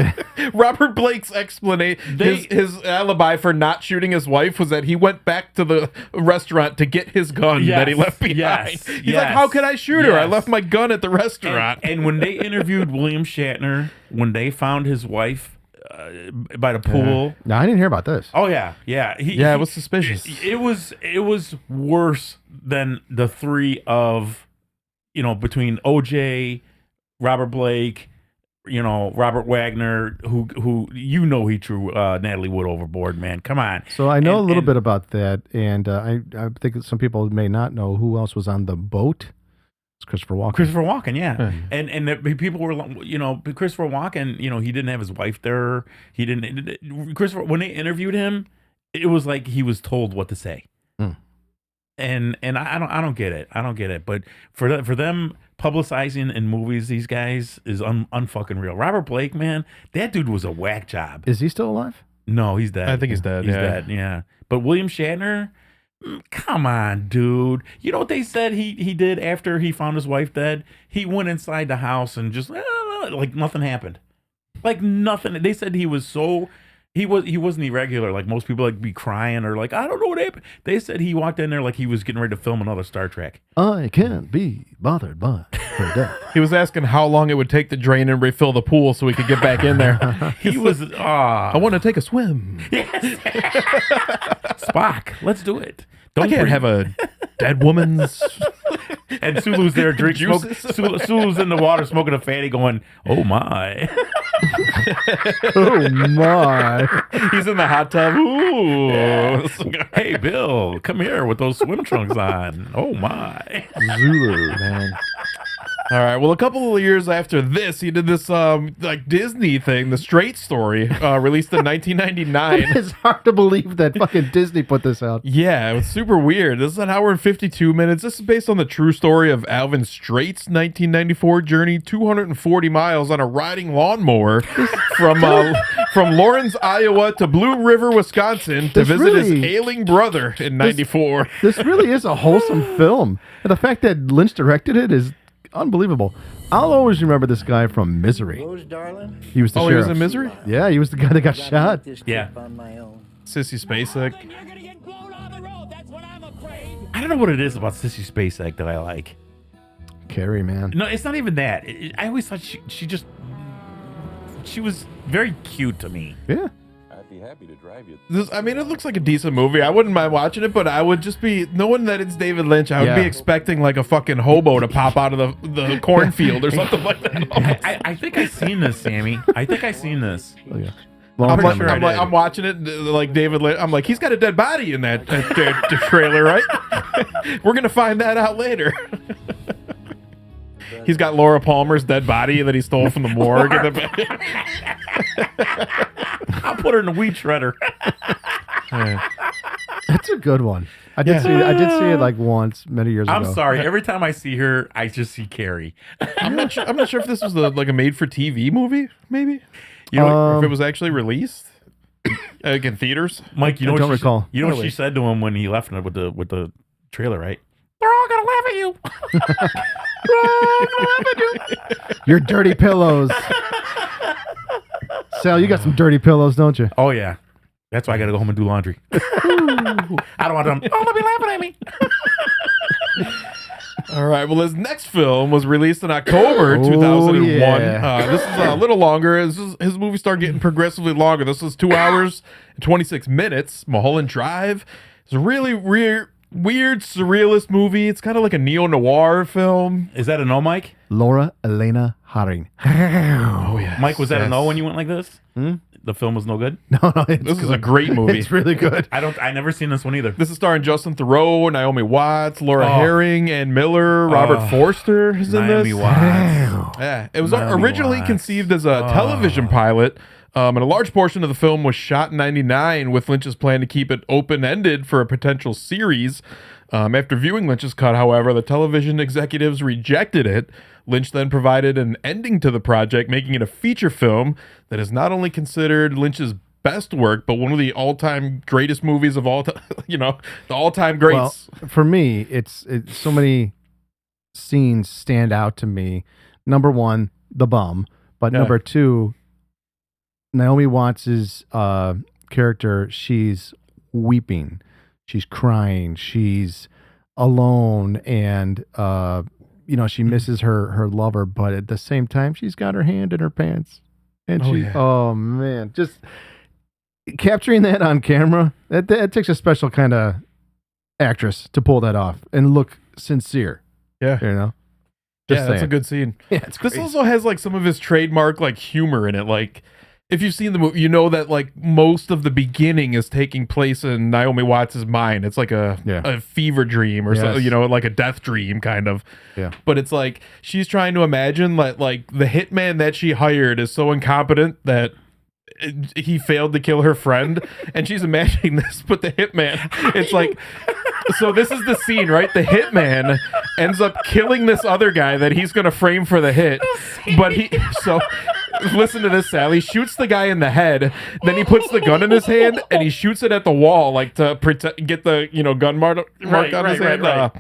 Robert Blake's explanation. His alibi for not shooting his wife was that he went back to the restaurant to get his gun that he left behind. yes, He's yes, like, how could I shoot her? I yes. left my gun at the restaurant. And when they interviewed William Shatner, when they found his wife by the pool. No, I didn't hear about this. Oh yeah, yeah, It was suspicious. It was worse than the three of, between OJ, Robert Blake, Robert Wagner, who he threw Natalie Wood overboard. Man, come on. So I know And- a little and- bit about that, and I think some people may not know who else was on the boat. It's Christopher Walken. Christopher Walken, yeah, and the people were, Christopher Walken, he didn't have his wife there. He didn't. Christopher, when they interviewed him, it was like he was told what to say, and I don't get it. I don't get it. But for them publicizing in movies, these guys is unfucking real. Robert Blake, man, that dude was a whack job. Is he still alive? No, he's dead. I think he's dead, He's yeah. dead. Yeah. But William Shatner, come on, dude. You know what they said he did after he found his wife dead? He went inside the house and just like nothing happened. Like nothing. They said he wasn't irregular. Like most people like be crying or like, I don't know what happened. They said he walked in there like he was getting ready to film another Star Trek. I can't be bothered by her death. He was asking how long it would take to drain and refill the pool so we could get back in there. He was I want to take a swim. Spock. Let's do it. I can't have a dead woman's. And Sulu's there Juices. Sulu's in the water smoking a fatty going, oh my. Oh my! He's in the hot tub. Ooh. Hey, Bill, come here with those swim trunks on. Oh my. Zulu, man. All right. Well, a couple of years after this, he did this like Disney thing, The Straight Story, released in 1999. It's hard to believe that fucking Disney put this out. Yeah, it was super weird. This is an hour and 52 minutes. This is based on the true story of Alvin Straight's 1994 journey, 240 miles on a riding lawnmower from Lawrence, Iowa to Blue River, Wisconsin to This visit his really- ailing brother in 94. This really is a wholesome film. And the fact that Lynch directed it is unbelievable. I'll always remember this guy from Misery. darling. He was the Oh, he sheriff. was in Misery? Yeah, he was the guy that got shot. Yeah. Sissy Spacek. You're gonna get blown on the road. That's what I'm afraid. I don't know what it is about Sissy Spacek that I like. Carrie, man. No, it's not even that. I always thought she was very cute to me. Yeah. I'd be happy to drive you. It looks like a decent movie. I wouldn't mind watching it, but I would just be, knowing that it's David Lynch, I would be Yeah. expecting like a fucking hobo to pop out of the cornfield or something like that. I think I've seen this, Sammy. I think I've seen this. Oh, yeah. I'm, Long like, time sure I I'm, like, did. I'm watching it like David Lynch. I'm like, he's got a dead body in that trailer, right? We're going to find that out later. He's got Laura Palmer's dead body that he stole from the morgue. In the back. How put her in the weed shredder. That's a good one. I did see it like once many years ago. I'm sorry. Every time I see her, I just see Carrie. I'm not sure if this was like a made-for-TV movie, maybe. You know, or if it was actually released like in theaters. Mike, you know I what don't she, recall. You know what she said to him when he left with the trailer, right? They're all gonna laugh at you. They're all gonna laugh at you. Your dirty pillows. Sal, you got some dirty pillows, don't you? Oh yeah. That's why I gotta go home and do laundry. I don't want them. Oh, they'll be laughing at me. All right. Well, his next film was released in October 2001. yeah. This is a little longer. His movie started getting progressively longer. This is 2 hours and 26 minutes. Mulholland Drive. It's a really weird, surrealist movie. It's kind of like a neo-noir film. Is that a no, Mike? Laura Elena Haring. Oh, yeah. Mike, was that a no when you went like this? Hmm? The film was no good. No, This is a great movie. It's really good. I never seen this one either. This is starring Justin Theroux, Naomi Watts, Laura Herring, Ann Miller, Robert Forster is in Naomi this. Watts. Yeah, it was Naomi originally Watts. conceived as a television pilot, and a large portion of the film was shot in '99 with Lynch's plan to keep it open-ended for a potential series. After viewing Lynch's cut, however, the television executives rejected it. Lynch then provided an ending to the project, making it a feature film that is not only considered Lynch's best work, but one of the all-time greatest movies of all time. You know, the all-time greats. Well, for me, it's so many scenes stand out to me. Number one, the bum, but number two, Naomi Watts's character. She's weeping, she's crying, she's alone, and she misses her lover, but at the same time, she's got her hand in her pants, and oh man, just capturing that on camera, that takes a special kind of actress to pull that off and look sincere. Yeah. Just That's a saying. good scene. Yeah, it's This great. also has like some of his trademark like humor in it. Like if you've seen the movie, you know that like most of the beginning is taking place in Naomi Watts' mind. It's like a fever dream or something, like a death dream kind of. Yeah. But it's like she's trying to imagine that like the hitman that she hired is so incompetent that he failed to kill her friend, and she's imagining this, but the hitman, it's like, so this is the scene, right? The hitman ends up killing this other guy that he's going to frame for the hit, but listen to this, Sally. Shoots the guy in the head, then he puts the gun in his hand and he shoots it at the wall, like to get the gun mark on his hand.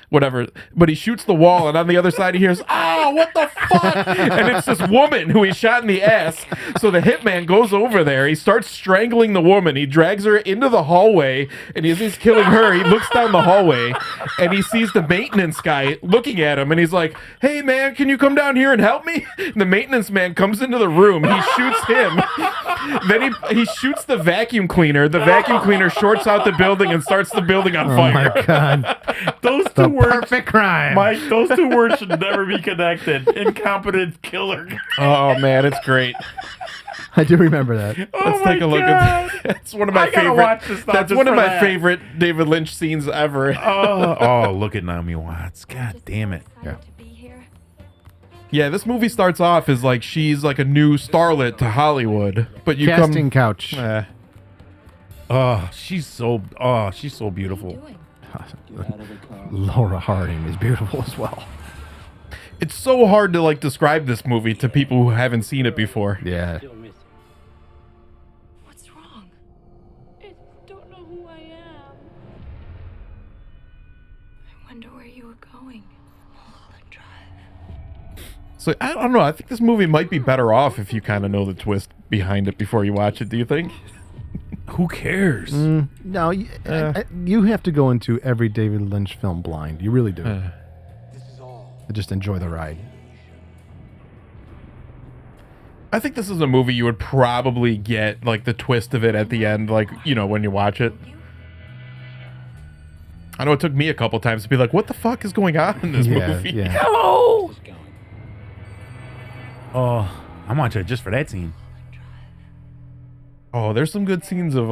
Whatever. But he shoots the wall, and on the other side he hears, "Ah, what the fuck?" And it's this woman who he shot in the ass. So the hitman goes over there. He starts strangling the woman. He drags her into the hallway, and as he's killing her, he looks down the hallway, and he sees the maintenance guy looking at him, and he's like, "Hey, man, can you come down here and help me?" And the maintenance man comes into the room. He shoots him. Then he shoots the vacuum cleaner. The vacuum cleaner shorts out the building and starts the building on fire. Oh my god. Those two words, Perfect crime. Mike. Those two words should never be connected. Incompetent killer. Oh man, it's great. I do remember that. Let's take a look at that. That's one of my favorite. That's one of my favorite David Lynch scenes ever. Oh, look at Naomi Watts. God damn it. Yeah. Yeah, this movie starts off as like she's like a new starlet to Hollywood, but you Casting couch. She's so beautiful. Laura Harding is beautiful as well. It's so hard to like describe this movie to people who haven't seen it before. Yeah. What's wrong? I don't know who I am. I wonder where you were going. Mulholland Drive. So I don't know. I think this movie might be better off if you kind of know the twist behind it before you watch it. Do you think? Who cares? No, you have to go into every David Lynch film blind. You really do. Just enjoy the ride. I think this is a movie you would probably get like the twist of it at the end, like when you watch it. I know it took me a couple times to be like, "What the fuck is going on in this movie?" Yeah. Hello. Oh, I'm watching it just for that scene. Oh, there's some good scenes of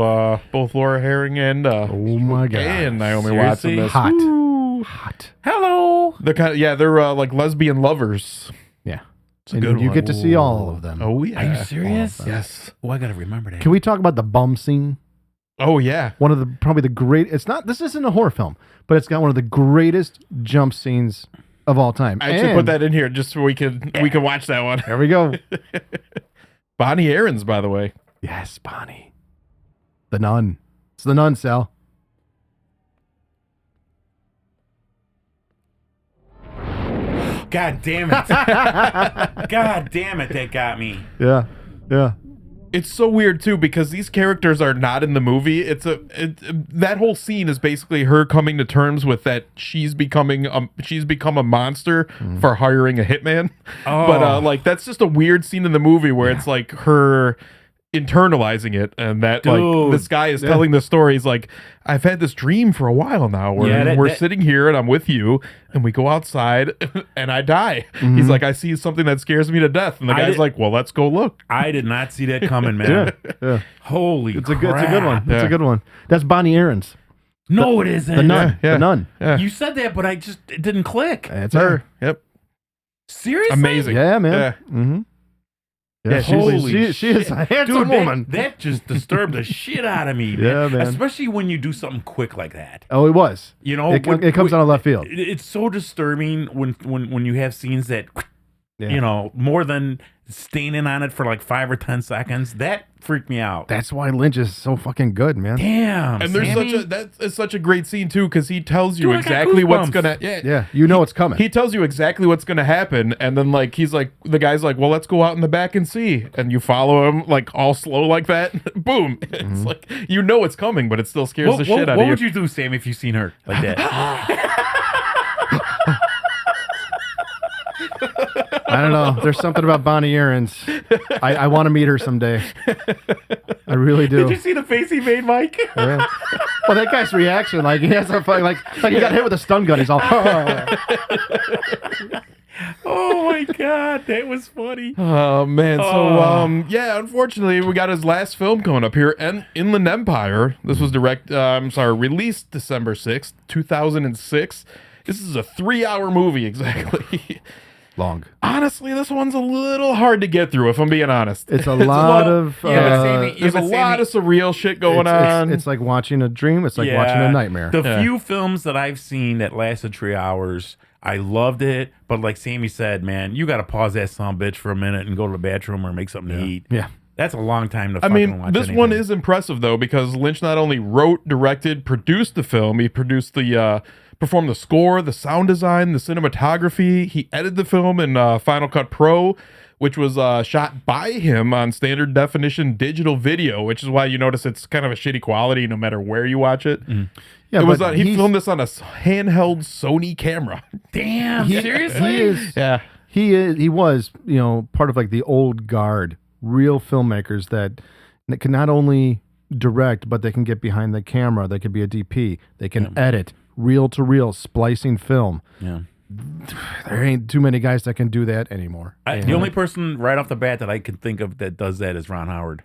both Laura Herring and Oh my god. and Naomi Watts in Seriously? this. Hot. Ooh. Hot. Hello. They're they're like lesbian lovers. Yeah. It's a and good you one. get to see all of them. Oh yeah. Are you serious? Yes. Oh, I gotta remember that. Can we talk about the bum scene? Oh yeah. One of the probably the great. It's not. This isn't a horror film, but it's got one of the greatest jump scenes of all time. I should put that in here just so we can watch that one. There we go. Bonnie Aarons, by the way. Yes, Bonnie. The Nun. It's the Nun, Sal. God damn it! God damn it! That got me. Yeah. Yeah. It's so weird too because these characters are not in the movie. That whole scene is basically her coming to terms with that she's become a monster for hiring a hitman. Oh. But like that's just a weird scene in the movie where it's like her internalizing it, and that like Dude. this guy is telling the story. He's like, I've had this dream for a while now where we're sitting here and I'm with you and we go outside and I die. He's like, I see something that scares me to death, and the guy's like, well, let's go look. I did not see that coming, man. Yeah. Holy It's a crap. good one. It's Yeah. a good one. That's Bonnie Aarons. No, it isn't. The Nun. Yeah. The Nun. Yeah. You said that, but it didn't click. That's her. Yep. Seriously? Amazing. Yeah, man. Yeah. Mm-hmm. Yeah, Holy she is a handsome Dude, woman. That just disturbed the shit out of me, man. Yeah, man. Especially when you do something quick like that. Oh, it was. You know, It comes out of left field. It's so disturbing when you have scenes that, Yeah. you know, more than staining on it for like 5 or 10 seconds. That freaked me out. That's why Lynch is so fucking good, man. Damn. And there's Sammy? that's such a great scene too, because he tells you Dude, I got exactly what's goosebumps. gonna Yeah, you know what's coming. He tells you exactly what's gonna happen, and then like he's like the guy's like, well, let's go out in the back and see, and you follow him like all slow like that. Boom! It's like you know it's coming, but it still scares the shit out What of would you. you do, Sam, if you seen her like that? I don't know. There's something about Bonnie Aarons. I want to meet her someday. I really do. Did you see the face he made, Mike? Yeah. Well, that guy's reaction, like he has a like he got hit with a stun gun. He's all. Oh my god, that was funny. Oh man! Oh. So yeah, unfortunately, we got his last film coming up here, and Inland Empire. This was released December 6th, 2006. This is a 3-hour movie exactly. Long. Honestly, this one's a little hard to get through, if I'm being honest. It's a lot of. There's a lot of surreal shit going on. It's like watching a dream. It's like watching a nightmare. The few films that I've seen that lasted 3 hours, I loved it. But like Sammy said, man, you got to pause that son of a bitch for a minute and go to the bathroom or make something to eat. Yeah. That's a long time to I fucking mean, watch this anything. one is impressive though, because Lynch not only wrote, directed, produced the film, he produced performed the score, the sound design, the cinematography. He edited the film in Final Cut Pro, which was shot by him on standard definition digital video, which is why you notice it's kind of a shitty quality no matter where you watch it. Yeah, It was but he filmed this on a handheld Sony camera. Damn, seriously? He is. Yeah. He was, part of like the old guard, real filmmakers that can not only direct, but they can get behind the camera. They could be a DP. They can edit reel to reel splicing film. Yeah. There ain't too many guys that can do that anymore. The only person right off the bat that I can think of that does that is Ron Howard.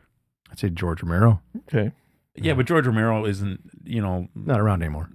I'd say George Romero. Okay. Yeah, but George Romero isn't, Not around anymore.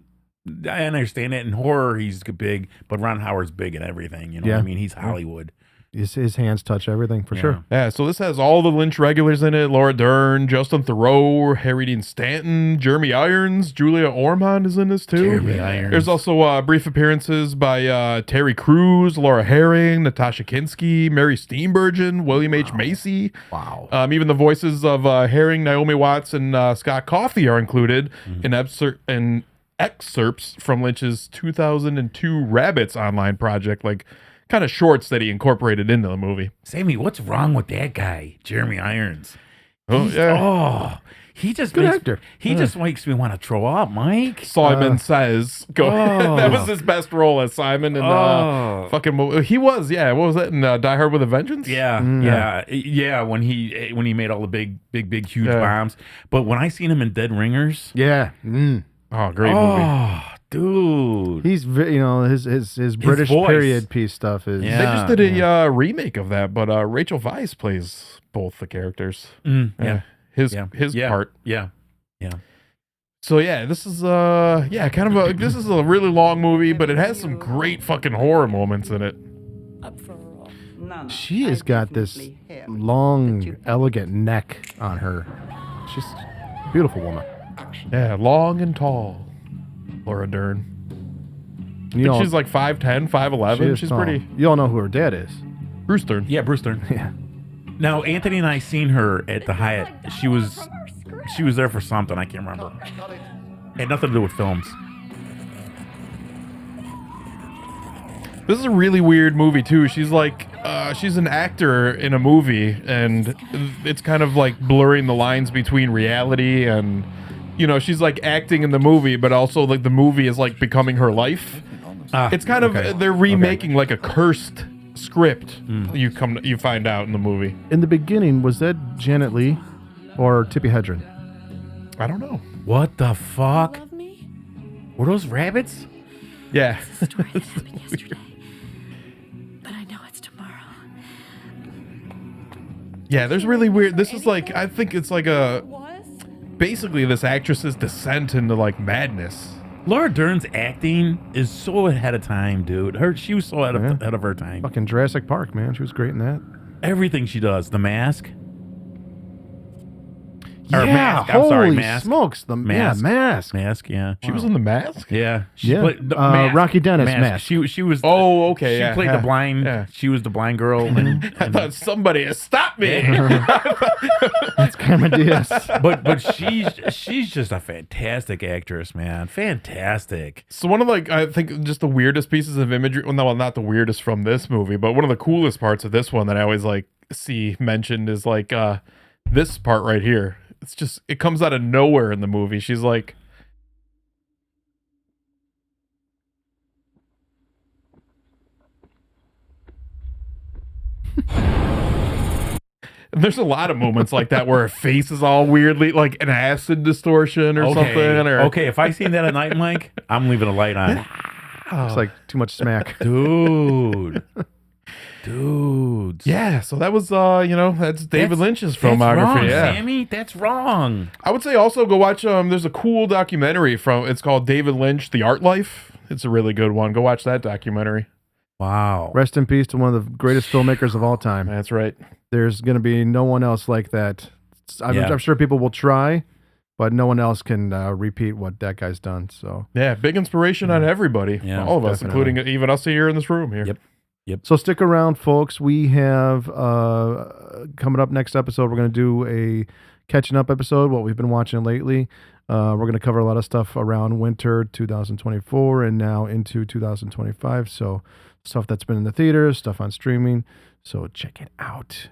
I understand that in horror he's big, but Ron Howard's big in everything. You know what I Yeah. mean? He's Hollywood. His hands touch everything for sure. Yeah, so this has all the Lynch regulars in it: Laura Dern, Justin Theroux, Harry Dean Stanton, Jeremy Irons, Julia Ormond is in this too. Jeremy Irons. There's also brief appearances by Terry Crews, Laura Herring, Natasha Kinski, Mary Steenburgen, William H. Macy. Wow. Even the voices of Herring, Naomi Watts, and Scott Coffey are included in excerpts from Lynch's 2002 Rabbits online project, like kind of shorts that he incorporated into the movie. Sammy, what's wrong with that guy, Jeremy Irons? Oh, yeah. He just Good makes, actor. He just makes me want to throw up, Mike. Simon Says. Go. That was his best role as Simon. And he was, what was that in Die Hard with a Vengeance? Yeah. When he made all the big, huge bombs. But when I seen him in Dead Ringers, Yeah. Oh, great movie. oh, dude, He's his British voice. period piece stuff is. Yeah. They just did a remake of that, but Rachel Weisz plays both the characters. His part. Yeah. So yeah, this is this is a really long movie, but it has some great fucking horror moments in it. she has got this long, elegant neck on her. She's a beautiful woman. Yeah, long and tall. Laura Dern. I think she's like 5'10", 5'11". She's tall. pretty. You all know who her dad is. Bruce Dern. Yeah, Bruce Dern. Yeah. Now, Anthony and I seen her at the Hyatt. She was there for something. I can't remember. Had nothing to do with films. This is a really weird movie too. She's like, she's an actor in a movie, and it's kind of like blurring the lines between reality and, you know, she's like acting in the movie, but also like the movie is like becoming her life. It's kind of they're remaking like a cursed script. You find out in the movie. In the beginning, was that Janet Leigh or Tippi Hedren? I don't know. What the fuck? Love me? Were those rabbits? Yeah. Story that happened yesterday. But I know it's tomorrow. Yeah, there's really weird. This is like, I think it's like a Was? basically this actress's descent into like madness. Laura Dern's acting is so ahead of time, dude. She was so ahead of her time. Fucking Jurassic Park, man. She was great in that. Everything she does. The Mask. Yeah, Or Mask. I'm holy sorry, Mask. smokes. Mask. Mask. Mask, yeah. She was in The Mask? Yeah. She Yeah. played the Mask. Rocky Dennis, Mask. She was. Oh, okay. She played the blind. Yeah. She was the blind girl. And, I thought somebody had stopped me. That's Cameron Diaz. but she's just a fantastic actress, man. Fantastic. So one of like, I think just the weirdest pieces of imagery, well, no, not the weirdest from this movie, but one of the coolest parts of this one that I always like see mentioned is like this part right here. It's just, it comes out of nowhere in the movie. She's like, and there's a lot of moments like that where her face is all weirdly like an acid distortion or something. Or, Okay, if I seen that at night, Mike, I'm leaving a light on. It's like too much smack. Dudes. Yeah, so that was that's David Lynch's filmography. That's wrong, yeah. Sammy. That's wrong. I would say also go watch there's a cool documentary it's called David Lynch, The Art Life. It's a really good one. Go watch that documentary. Wow. Rest in peace to one of the greatest filmmakers of all time. That's right. There's going to be no one else like that. I'm sure people will try, but no one else can repeat what that guy's done. So Yeah, big inspiration on everybody. Yeah, all of us, definitely. including even us here in this room here. Yep. So stick around, folks. We have coming up next episode, we're going to do a catching up episode, what we've been watching lately. We're going to cover a lot of stuff around winter 2024 and now into 2025. So stuff that's been in the theaters, stuff on streaming. So check it out.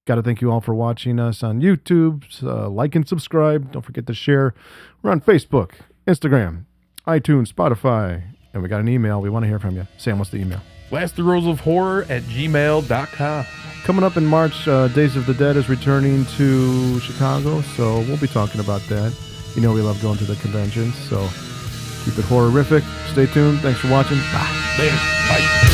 Got to thank you all for watching us on YouTube. Like and subscribe. Don't forget to share. We're on Facebook, Instagram, iTunes, Spotify. And we got an email. We want to hear from you. Sam, what's the email? lasttheroesofhorror@gmail.com. Coming up in March, Days of the Dead is returning to Chicago, so we'll be talking about that. You know we love going to the conventions, so keep it horrific. Stay tuned. Thanks for watching. Bye. Later. Bye.